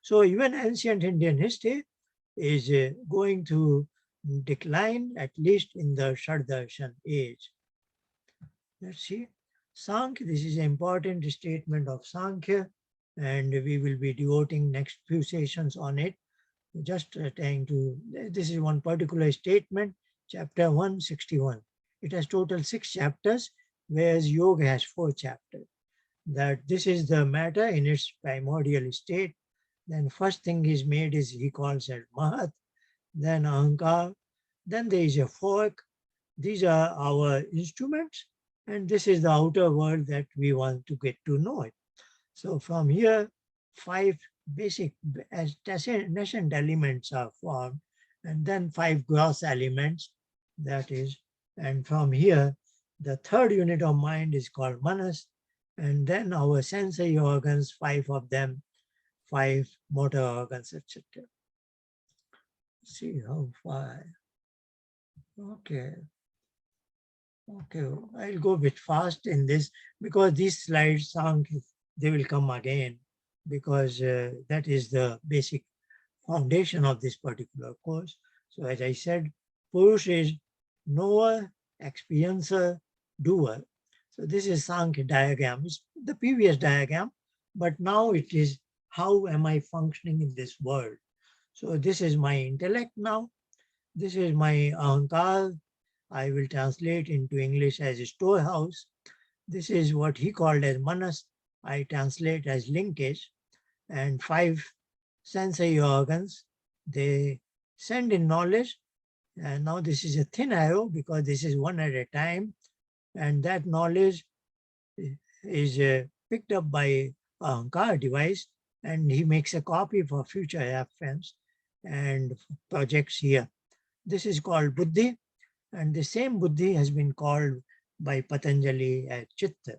So even ancient Indian history is going to decline, at least in the Shaddarshan age. Let's see. Sankhya, this is an important statement of Sankhya, and we will be devoting next few sessions on it. Just trying to, this is one particular statement, chapter 161. It has total 6 chapters, whereas Yoga has 4 chapters. That this is the matter in its primordial state. Then first thing is made is he calls it Mahat, then Ahankar, then there is a fork. These are our instruments, and this is the outer world that we want to get to know it. So from here, 5 basic nascent elements are formed, and then 5 gross elements, that is, and from here, the third unit of mind is called manas, and then our sensory organs, 5 of them, 5 motor organs, etc. See how far. Okay. Okay, I'll go a bit fast in this because these slides sound, they will come again because that is the basic foundation of this particular course. So as I said, Purush is knower, experiencer, doer. So this is Sankhya diagram. It's the previous diagram, but now it is how am I functioning in this world. So this is my intellect now. This is my ahankar. I will translate into English as a storehouse. This is what he called as manas. I translate as linkage. And 5 sensory organs, they send in knowledge. And now this is a thin arrow because this is one at a time. And that knowledge is picked up by Ahankar device, and he makes a copy for future reference and projects here. This is called buddhi. And the same buddhi has been called by Patanjali as Chitra.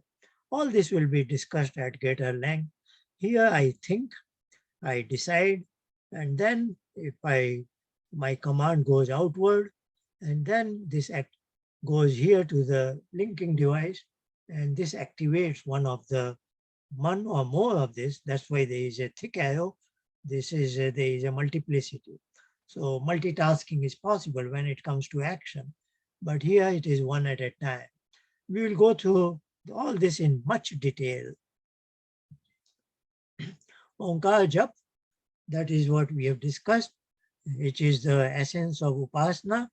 All this will be discussed at greater length. Here I think, I decide, and then if my command goes outward, and then this act goes here to the linking device, and this activates one of the one or more of this. That's why there is a thick arrow. This is there is a multiplicity. So multitasking is possible when it comes to action, but here it is one at a time. We will go through all this in much detail. Onkar Jap, that is what we have discussed, which is the essence of Upasana.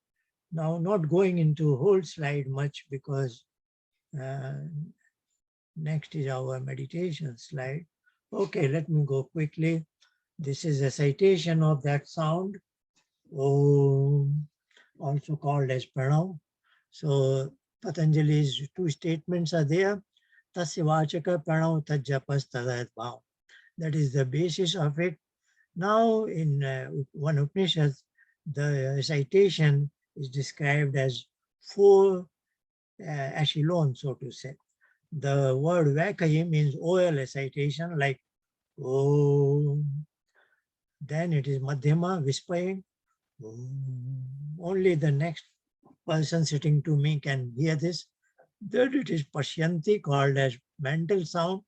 Now, not going into whole slide much because next is our meditation slide. Okay, let me go quickly. This is a citation of that sound, Om, also called as Pranav. So Patanjali's 2 statements are there. Tasya vachaka pranav tajjapas tadat bhav. That is the basis of it. Now in one Upanishad, the citation is described as 4 echelons, so to say. The word vakayi means oral recitation, like Om. Then it is madhyama, whispering. Only the next person sitting to me can hear this. Then it is pashyanti, called as mental sound.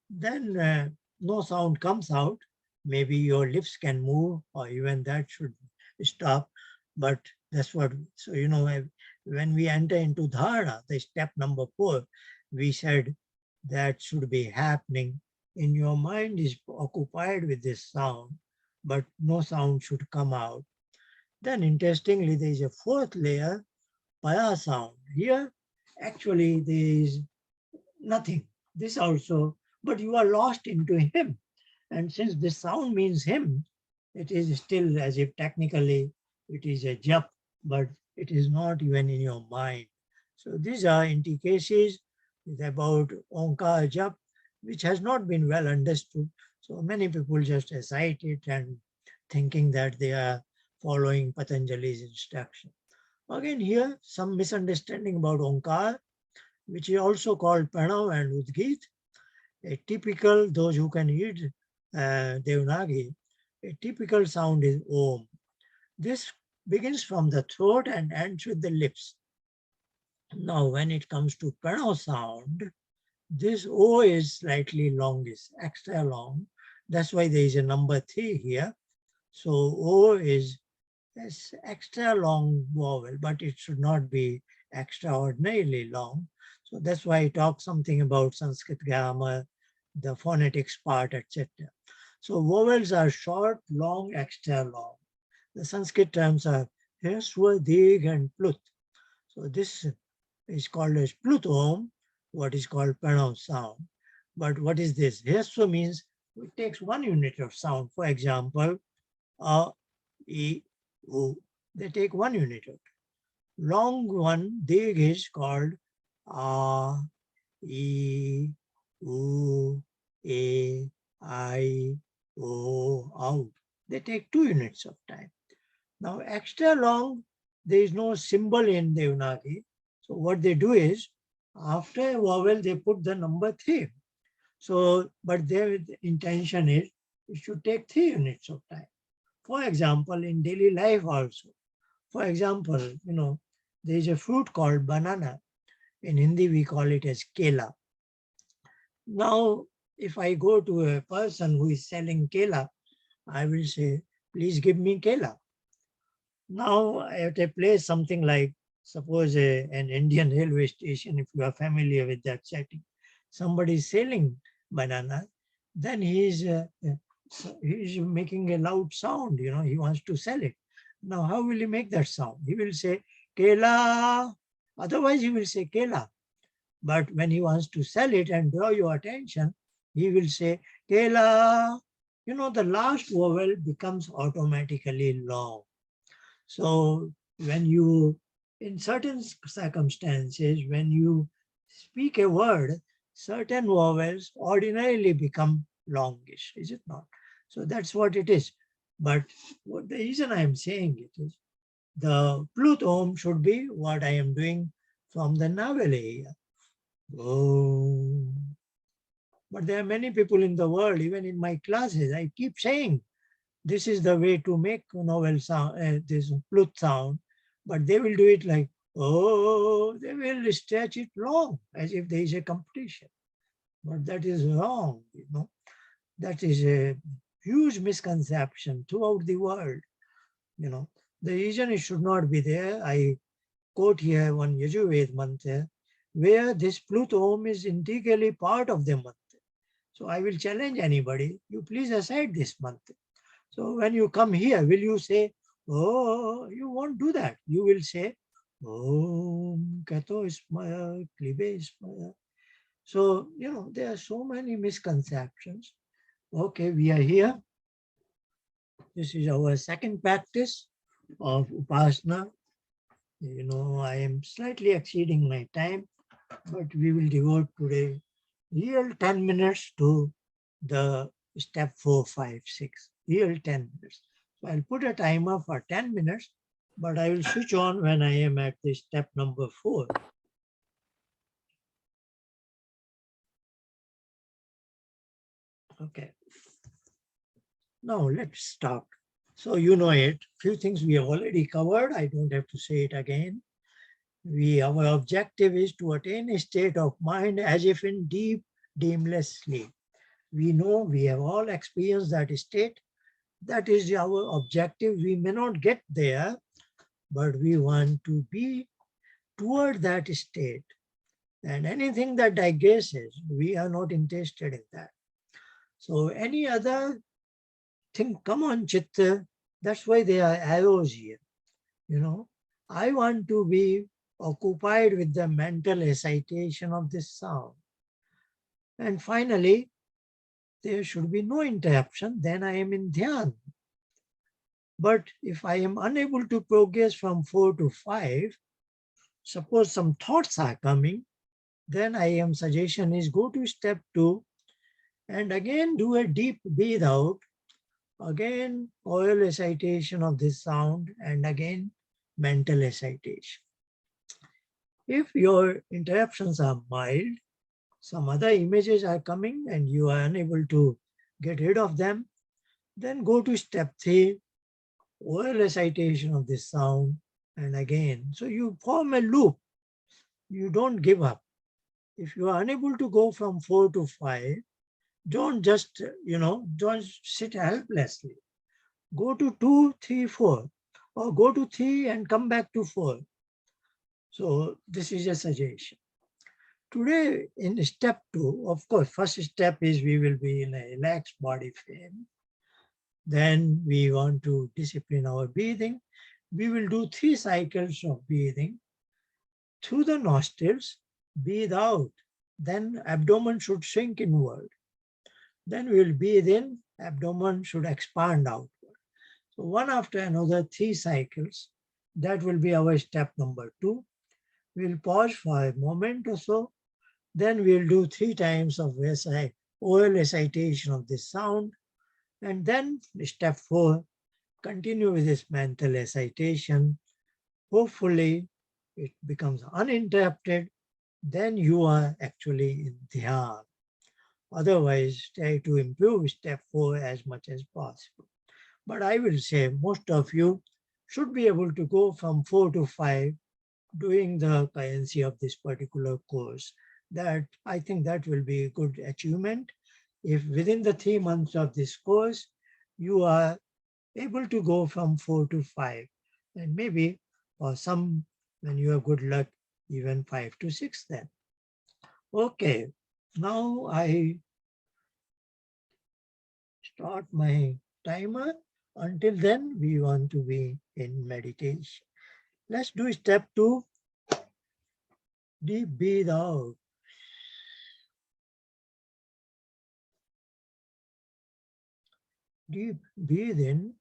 Then no sound comes out. Maybe your lips can move, or even that should stop. But that's what, so you know, when we enter into dharana, the step number 4, we said that should be happening. In your mind is occupied with this sound, but no sound should come out. Then interestingly, there is a 4th layer, para sound. Here, actually, there is nothing. this also, but you are lost into him. And since this sound means him, it is still as if technically it is a jap, but it is not even in your mind. So these are indications about Onkar jap, which has not been well understood. So many people just recite it and thinking that they are following Patanjali's instruction. Again, here some misunderstanding about Onkar, which is also called Pranav and Udgit. A typical, those who can read Devanagi, a typical sound is Om. This begins from the throat and ends with the lips. Now, when it comes to Pranav sound, this O is slightly longish, extra long. That's why there is a number 3 here. So O is extra long vowel, but it should not be extraordinarily long. So that's why I talk something about Sanskrit grammar, the phonetics part, etc. So vowels are short, long, extra long. The Sanskrit terms are Heswa, Dig, and Plut. So this is called as Plutom, what is called pronounced sound. But what is this? Heswa means it takes one unit of sound. For example, A, E, U. They take one unit of. Long one, Dig is called A, E, U, A, I, O, out. They take 2 units of time. Now, extra long, there is no symbol in Devanagi. So what they do is, after a vowel, they put the number 3. So, but their intention is, it should take 3 units of time. For example, in daily life also. For example, there is a fruit called banana. In Hindi, we call it as kela. Now, if I go to a person who is selling kela, I will say, please give me kela. Now, at a place something like, suppose an Indian railway station, if you are familiar with that setting, somebody is selling banana, then he's making a loud sound, he wants to sell it. Now, how will he make that sound? He will say, Kela. Otherwise, he will say Kela. But when he wants to sell it and draw your attention, he will say Kela. The last vowel becomes automatically long. So when you, in certain circumstances, when you speak a word, certain vowels ordinarily become longish, is it not? So that's what it is. But what the reason I am saying it is, the Plutom should be what I am doing from the navel area. Oh. But there are many people in the world, even in my classes, I keep saying, this is the way to make novel sound, this Plut sound, but they will do it like, oh, they will stretch it long as if there is a competition. But that is wrong, That is a huge misconception throughout the world, The reason it should not be there, I quote here one Yajurved mantra, where this Plut Om is integrally part of the mantra. So I will challenge anybody, you please recite this mantra. So when you come here, will you say, oh, you won't do that. You will say, Om Kato Ismaya, Klibe Ismaya. So, there are so many misconceptions. Okay, we are here. This is our second practice of Upasana. I am slightly exceeding my time, but we will devote today real 10 minutes to the step 4, 5, 6. Real 10 minutes. So I'll put a timer for 10 minutes, but I will switch on when I am at the step number 4. Okay. Now let's start. So you know it. Few things we have already covered. I don't have to say it again. Our objective is to attain a state of mind as if in deep, dreamless sleep. We know we have all experienced that state. That is our objective. We may not get there, but we want to be toward that state. And anything that digresses, we are not interested in that. So any other thing, come on, Chitta. That's why there are arrows here. I want to be occupied with the mental recitation of this sound. And finally, there should be no interruption, then I am in dhyan. But if I am unable to progress from 4 to 5, suppose some thoughts are coming, then I am suggestion is go to step 2 and again do a deep breathe out, again oral recitation of this sound, and again mental recitation. If your interruptions are mild, some other images are coming and you are unable to get rid of them, then go to step 3, oral recitation of this sound, and again. So you form a loop. You don't give up. If you are unable to go from 4 to 5, don't just, don't sit helplessly. Go to 2, 3, 4, or go to 3 and come back to 4. So this is a suggestion. Today in step 2, of course, first step is we will be in a relaxed body frame. Then we want to discipline our breathing. We will do 3 cycles of breathing. Through the nostrils, breathe out. Then abdomen should shrink inward. Then we will breathe in, abdomen should expand outward. So one after another, 3 cycles. That will be our step number 2. We'll pause for a moment or so. Then we'll do 3 times of oral recitation of this sound. And then step 4, continue with this mental recitation. Hopefully it becomes uninterrupted. Then you are actually in dhyan. Otherwise, try to improve step 4 as much as possible. But I will say most of you should be able to go from 4 to 5 doing the currency of this particular course. That I think that will be a good achievement. If within the 3 months of this course, you are able to go from 4 to 5, and maybe for some, when you have good luck, even 5 to 6 then. Okay, now I start my timer. Until then, we want to be in meditation. Let's do step 2, deep breathe out. Deep breathe in.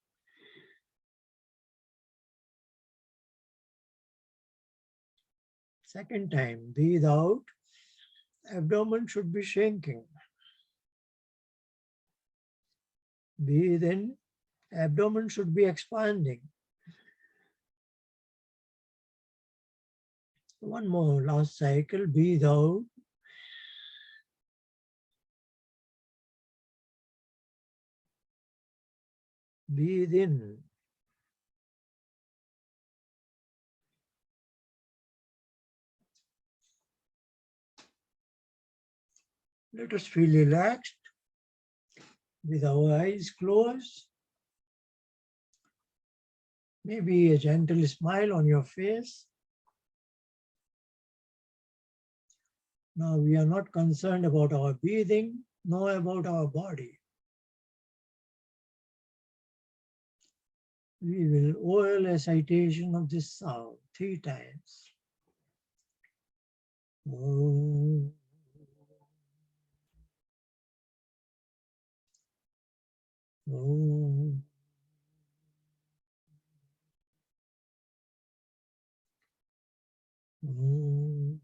Second time, breathe out. Abdomen should be shrinking. Breathe in. Abdomen should be expanding. One more, last cycle. Breathe out. Breathe in. Let us feel relaxed with our eyes closed. Maybe a gentle smile on your face. Now we are not concerned about our breathing, nor about our body. We will oral recitation of this sound 3 times. Om. Om. Om.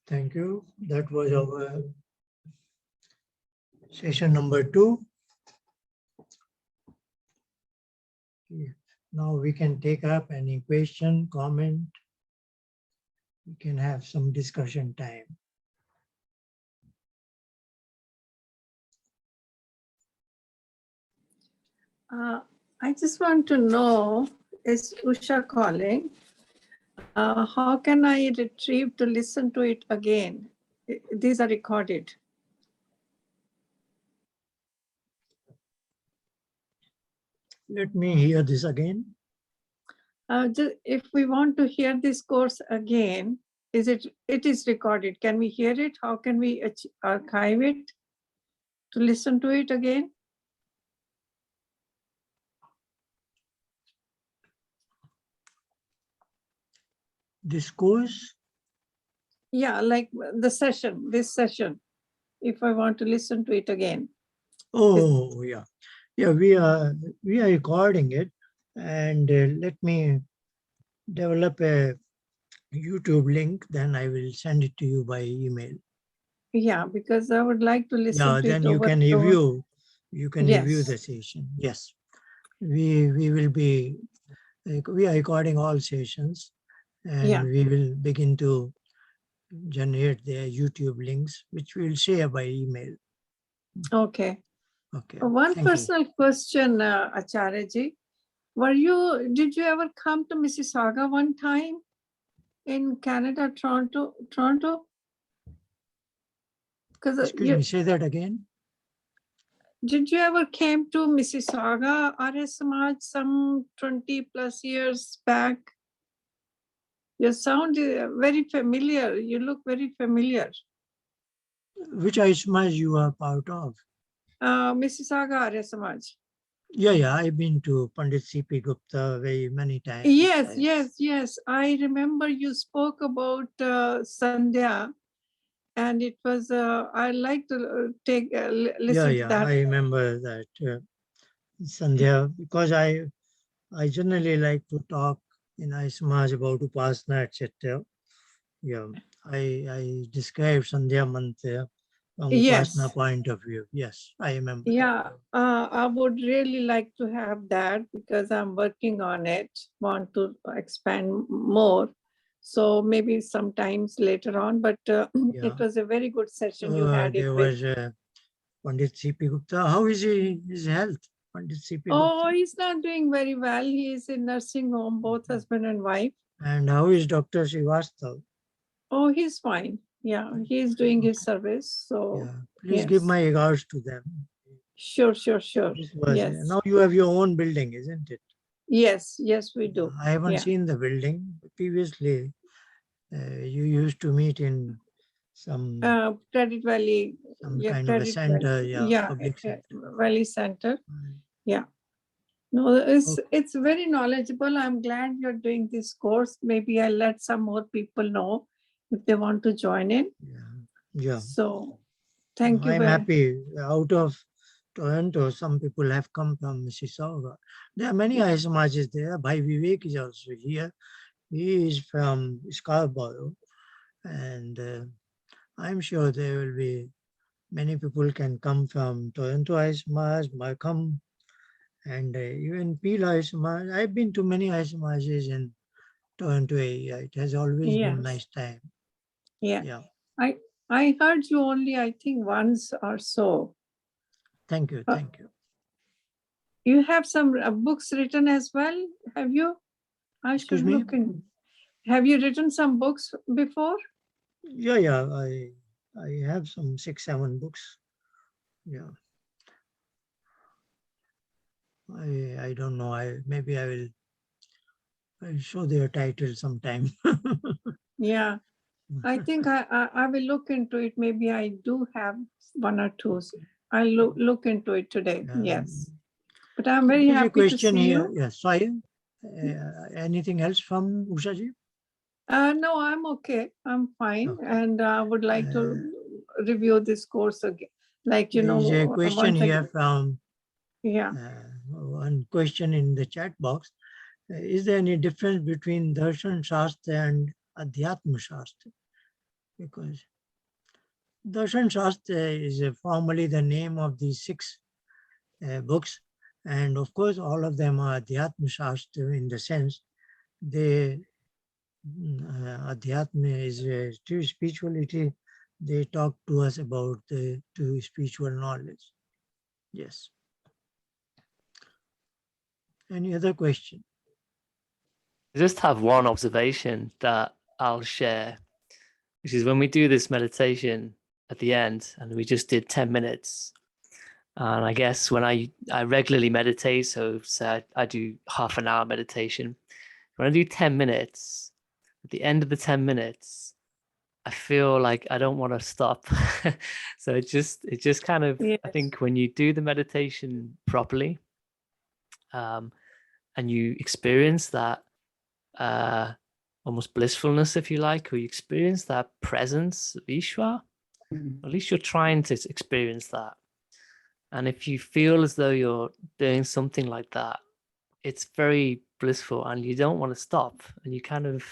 Thank you. That was our session number 2. Now we can take up any question, comment. We can have some discussion time. I just want to know, is Usha calling? How can I retrieve to listen to it again? These are recorded. Let me hear this again. If we want to hear this course again, it is recorded. Can we hear it? How can we archive it to listen to it again? This course? Yeah, like this session, if I want to listen to it again. Oh, yeah. Yeah, we are recording it, and let me develop a YouTube link, then I will send it to you by email. Yeah, because I would like to listen to then it you can review. You can review the session. Yes, we will be. We are recording all sessions, and we will begin to generate their YouTube links, which we will share by email. Okay. Okay. One personal question, Acharya-ji. Did you ever come to Mississauga one time in Canada, Toronto? Excuse me, say that again. Did you ever came to Mississauga, Arya Samaj, some 20 plus years back? Your sound is very familiar. You look very familiar. Which Arya Samaj you are part of? Mississauga Arya Samaj. Yeah, I've been to Pandit C.P. Gupta very many times. Yes. I remember you spoke about Sandhya, and it was, I like to listen to that. I remember that. Sandhya, because I generally like to talk in Arya Samaj about Upasana, etc. Yeah, I describe Sandhya mantra from Upasana point of view. Yes, I remember. Yeah, I would really like to have that because I'm working on it, want to expand more. So maybe sometimes later on, but it was a very good session you had. There was Pandit C.P. Gupta. How is his health? Pandit C.P. Gupta? He's not doing very well. He's in nursing home, both husband and wife. And how is Dr. Srivastav? Oh, he's fine. Yeah, he's doing his service. So please give my regards to them. Sure. Yes. Now you have your own building, isn't it? Yes, we do. I haven't seen the building. Previously, you used to meet in some Credit Valley, some kind of a center, public center. Valley Center. Yeah. No, it's very knowledgeable. I'm glad you're doing this course. Maybe I'll let some more people know if they want to join in. Yeah. So thank you. I'm happy. Out of Toronto, some people have come from Mississauga. There are many Arya Samajes there. Bhai Vivek is also here. He is from Scarborough. And I'm sure there will be many people can come from Toronto Arya Samaj, Markham, and even Peel Arya Samaj. I've been to many Arya Samajes in Toronto area. It has always been nice time. Yeah. I heard you only, I think, once or so. Thank you. You have some books written as well, have you? I Excuse should me? look in. Have you written some books before? Yeah. I have some 6-7 books. Yeah. I don't know. Maybe I'll show their title sometime. Yeah. I think I will look into it. Maybe I do have 1 or 2. I'll look into it today. Yes. But I'm very happy to see you. Yes, sorry. Anything else from Ushaji? No, I'm okay. I'm fine. And I would like to review this course again. Like, There's a question here from Yeah. One question in the chat box. Is there any difference between Darshan Shastra and Adhyatma Shastra? because Darshan Shastra is formally the name of these six books. And of course, all of them are Adhyatma Shastra in the sense they, Adhyatma is true spirituality. They talk to us about the true spiritual knowledge. Yes. Any other question? I just have one observation that I'll share, which is when we do this meditation at the end, and we just did 10 minutes. And I guess when I regularly meditate, so I do half an hour meditation. When I do 10 minutes, at the end of the 10 minutes, I feel like I don't want to stop. So it just kind of, Yes. I think when you do the meditation properly, and you experience that almost blissfulness, if you like, or you experience that presence of Ishwar, at least you're trying to experience that. And if you feel as though you're doing something like that, it's very blissful and you don't want to stop. And you kind of,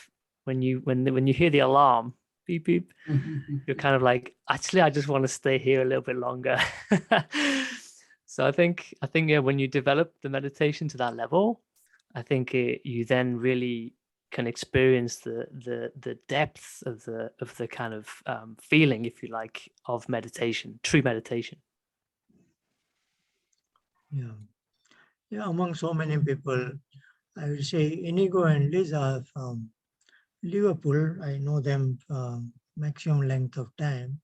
when you hear the alarm, beep, beep, you're kind of like, actually, I just want to stay here a little bit longer. So I think, yeah, when you develop the meditation to that level, I think you then really can experience the depth of the kind of feeling, if you like, of meditation, true meditation. Yeah. Yeah, among so many people, I will say Inigo and Liz are from Liverpool. I know them maximum length of time.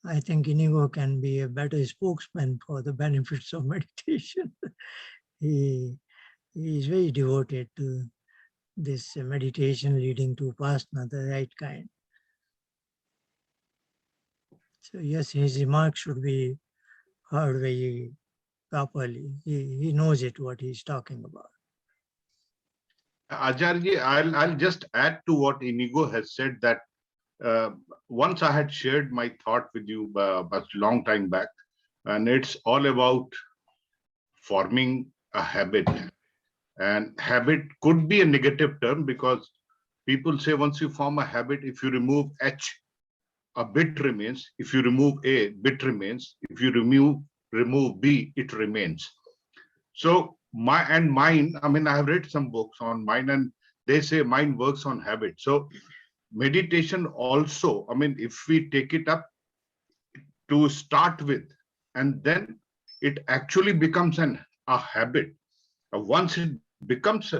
I think Inigo can be a better spokesman for the benefits of meditation. he, he is very devoted to this meditation leading to Upasana, the right kind. So yes, his remarks should be heard very properly. He knows it, what he's talking about. Acharya, I'll just add to what Inigo has said that once I had shared my thought with you a long time back, and it's all about forming a habit. And habit could be a negative term because people say once you form a habit, if you remove H, a bit remains. If you remove A, bit remains. If you remove B, it remains. So mine, I mean, I have read some books on mind and they say mind works on habit. So meditation also, I mean, if we take it up to start with, and then it actually becomes a habit. Once it becomes,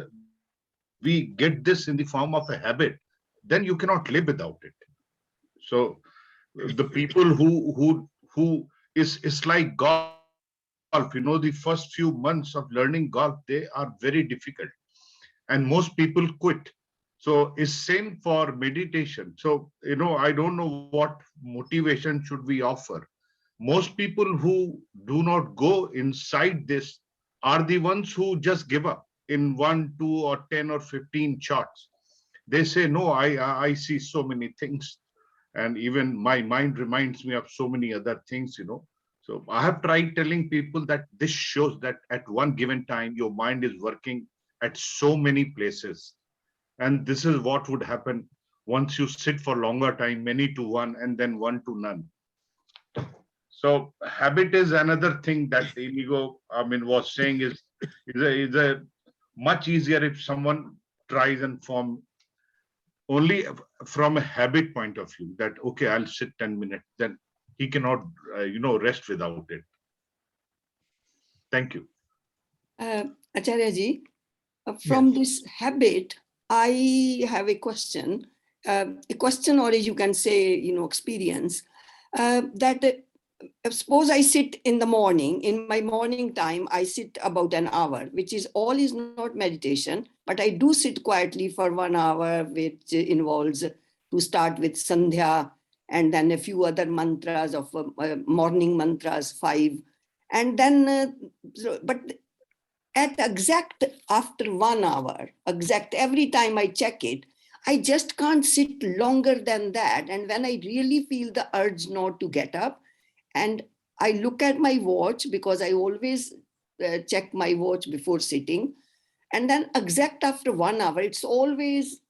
we get this in the form of a habit, then you cannot live without it. So the people who is like golf, the first few months of learning golf, they are very difficult, and most people quit. So it's same for meditation. So I don't know what motivation should we offer. Most people who do not go inside this are the ones who just give up in 1, 2, or 10 or 15 shots. They say, no, I see so many things, and even my mind reminds me of so many other things. So I have tried telling people that this shows that at one given time your mind is working at so many places, and this is what would happen once you sit for longer time, many to one and then one to none. So habit is another thing that Inigo, was saying is a much easier if someone tries and form only from a habit point of view, that okay, I'll sit 10 minutes, then he cannot rest without it. Thank you. Acharya ji, from this habit, I have a question, or you can say, experience, that suppose I sit in the morning, in my morning time, I sit about an hour, which is not meditation, but I do sit quietly for 1 hour, which involves to start with Sandhya and then a few other mantras of morning mantras, 5. And then, but at exact after 1 hour, exact every time I check it, I just can't sit longer than that. And when I really feel the urge not to get up, and I look at my watch, because I always check my watch before sitting. And then exact after 1 hour, it's always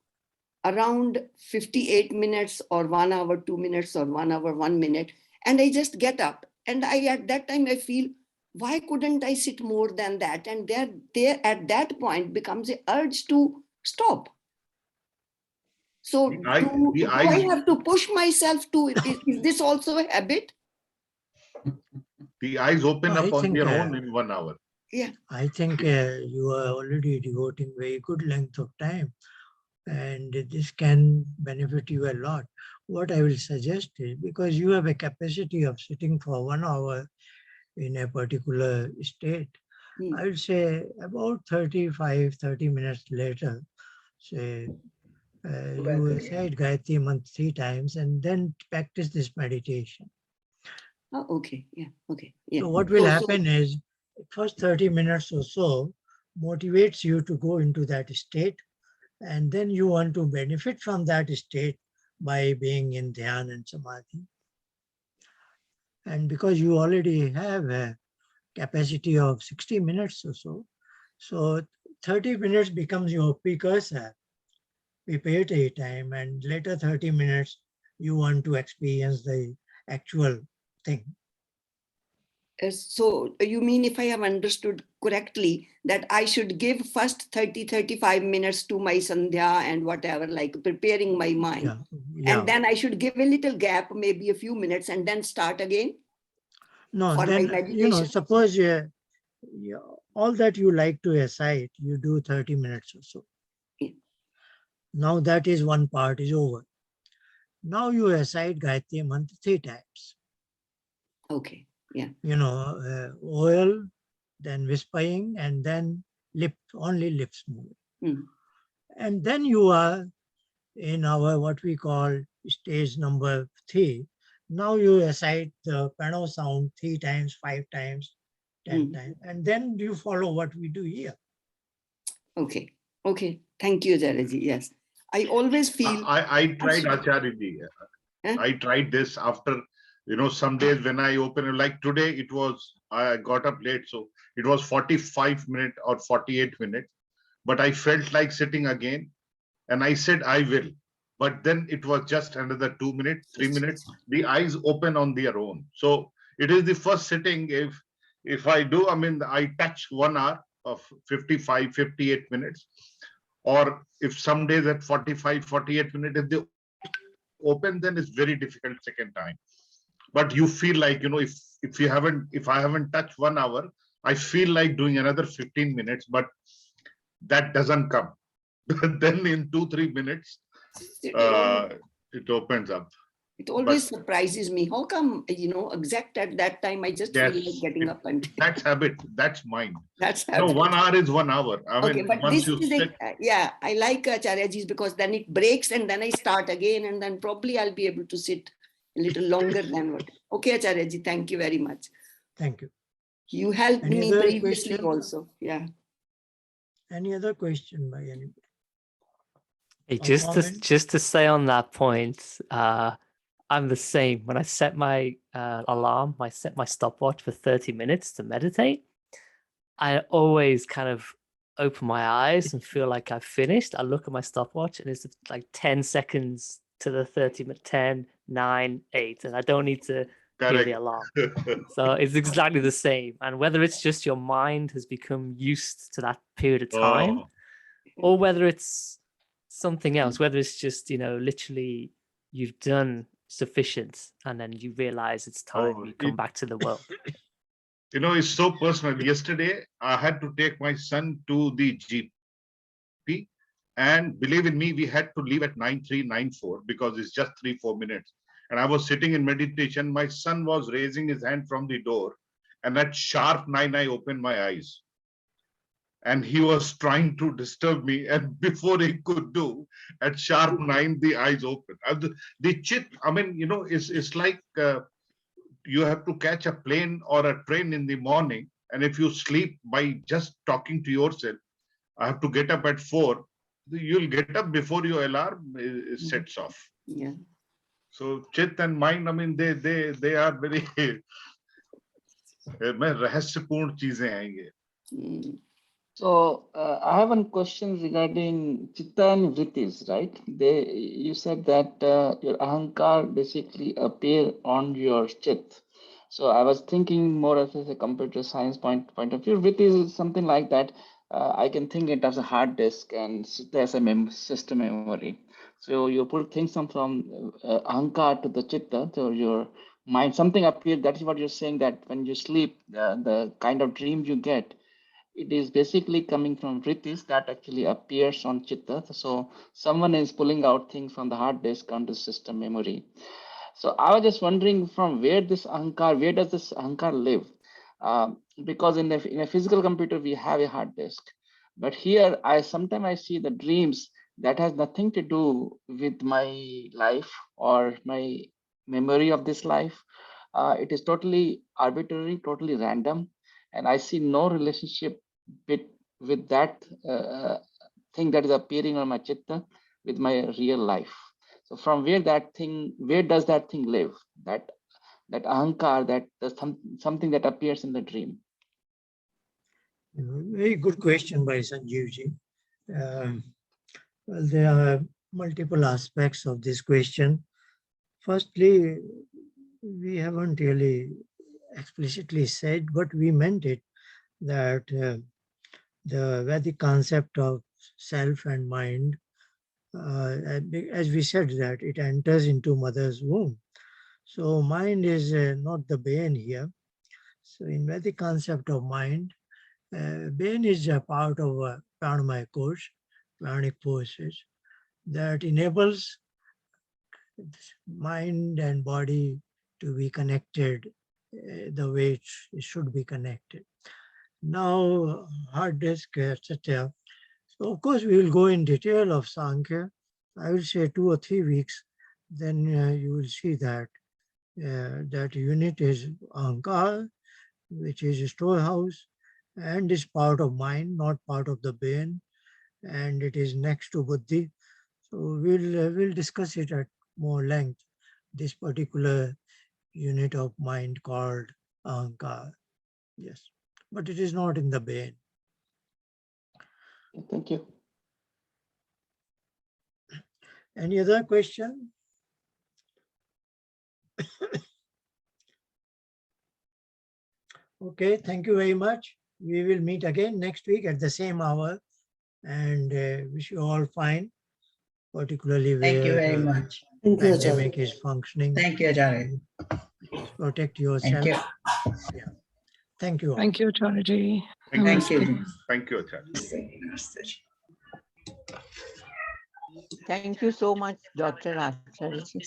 around 58 minutes or 1 hour, 2 minutes or 1 hour, 1 minute. And I just get up. And at that time, I feel, why couldn't I sit more than that? And there at that point becomes an urge to stop. So do I have to push myself to, is this also a habit? The eyes open up on their own in 1 hour. Yeah. I think you are already devoting very good length of time, and this can benefit you a lot. What I will suggest is, because you have a capacity of sitting for 1 hour in a particular state, I would say about 30 minutes later, say, you recite Gayatri Mantra 3 times and then practice this meditation. Oh, okay. Yeah. Okay. Yeah. So what will happen is, first 30 minutes or so motivates you to go into that state, and then you want to benefit from that state by being in Dhyana and Samadhi. And because you already have a capacity of 60 minutes or so, so 30 minutes becomes your precursor, preparatory time, and later 30 minutes you want to experience the actual thing. So you mean, if I have understood correctly, that I should give first 35 minutes to my Sandhya and whatever, like preparing my mind. And then I should give a little gap, maybe a few minutes, and then start again? No, for then, my meditation? Suppose all that you like to recite, you do 30 minutes or so. Yeah. Now that is one part is over. Now you recite Gayatri Mantra 3 times. Okay. Yeah. Oil, then whispering, and then only lips moving. And then you are in our what we call stage number 3. Now you recite the Pranav sound 3 times, 5 times, 10 times, and then you follow what we do here. Okay. Okay. Thank you, Acharyaji. Yes. I always feel. I tried, Acharyaji. I tried this after, some days when I open, like today, I got up late, so it was 45 minutes or 48 minutes, but I felt like sitting again, and I said, I will. But then it was just another 2 minutes, 3 minutes, the eyes open on their own. So it is the first sitting. If I do, I touch 1 hour of 55, 58 minutes, or if some days at 45, 48 minutes, if they open, then it's very difficult second time. But you feel like, if I haven't touched 1 hour, I feel like doing another 15 minutes, but that doesn't come. Then in 2-3 minutes, it opens up. It always surprises me. How come, exact at that time, I just feel like getting up and. That's habit. That's mind. That's habit. No, 1 hour is 1 hour. Okay, but this is I like Acharyaji's, because then it breaks and then I start again, and then probably I'll be able to sit a little longer than what. Okay, Acharyaji, thank you very much. Thank you. You helped me previously question? also. Yeah. Any other question by anybody? Hey, just to say on that point, I'm the same. When I set my alarm, I set my stopwatch for 30 minutes to meditate. I always kind of open my eyes and feel like I've finished. I look at my stopwatch and it's like 10 seconds to the 30 minutes, 10, 9, 8, and I don't need to hear the alarm. So it's exactly the same. And whether it's just your mind has become used to that period of time, or whether it's something else, whether it's just, literally you've done sufficient and then you realize it's time you come back to the world. It's so personal. Yesterday, I had to take my son to the GP, and believe in me, we had to leave at 9:03, 9:04 because it's just 3-4 minutes. And I was sitting in meditation. My son was raising his hand from the door, and at sharp 9, I opened my eyes. And he was trying to disturb me, and before he could do, at sharp 9, the eyes opened. The chit, it's like you have to catch a plane or a train in the morning, and if you sleep by just talking to yourself, I have to get up at 4, you'll get up before your alarm sets off. Yeah. So chit and mind, they are very rahasyapoorn cheezein hain ye. So I have one question regarding Chitta and Vrittis, right? You said that your Ahankar basically appear on your Chit. So I was thinking more as a computer science point of view. Vrittis is something like that. I can think it as a hard disk and Chitta as a system memory. So you put things from Ahankar to the Chitta, so your mind, something appeared. That is what you're saying, that when you sleep, the kind of dream you get, it is basically coming from vrittis that actually appears on chitta. So someone is pulling out things from the hard disk onto system memory. So I was just wondering from where where does this ahankar live? Because in a physical computer, we have a hard disk. But here, sometimes I see the dreams that has nothing to do with my life or my memory of this life. It is totally arbitrary, totally random. And I see no relationship with, with that thing that is appearing on my chitta with my real life. So from where does that thing live? That ahankar, something that appears in the dream. Very good question by Sanjeevji. Well, there are multiple aspects of this question. Firstly, we haven't really explicitly said, but we meant it, that the Vedic concept of self and mind, as we said, that it enters into mother's womb. So mind is not the brain here. So in Vedic concept of mind, brain is a part of a pranamaya course, pranic forces, that enables mind and body to be connected the way it should be connected. Now, hard disk, etc. So, of course, we will go in detail of Samkhya. I will say 2 or 3 weeks, then you will see that that unit is Ahankar, which is a storehouse and is part of mind, not part of the brain, and it is next to Buddhi. So we'll discuss it at more length, this particular unit of mind called Ahankar. Yes, but it is not in the brain. Thank you. Any other question? Okay, thank you very much. We will meet again next week at the same hour, and wish you all fine, particularly Thank you where very the much. pandemic is functioning. Thank you, Acharya. Protect Thank yourself. you. Yeah. Thank you all. Thank you, Acharya. Thank you. Thank you, Acharya. Thank you so much, Dr. Acharya. Thank you.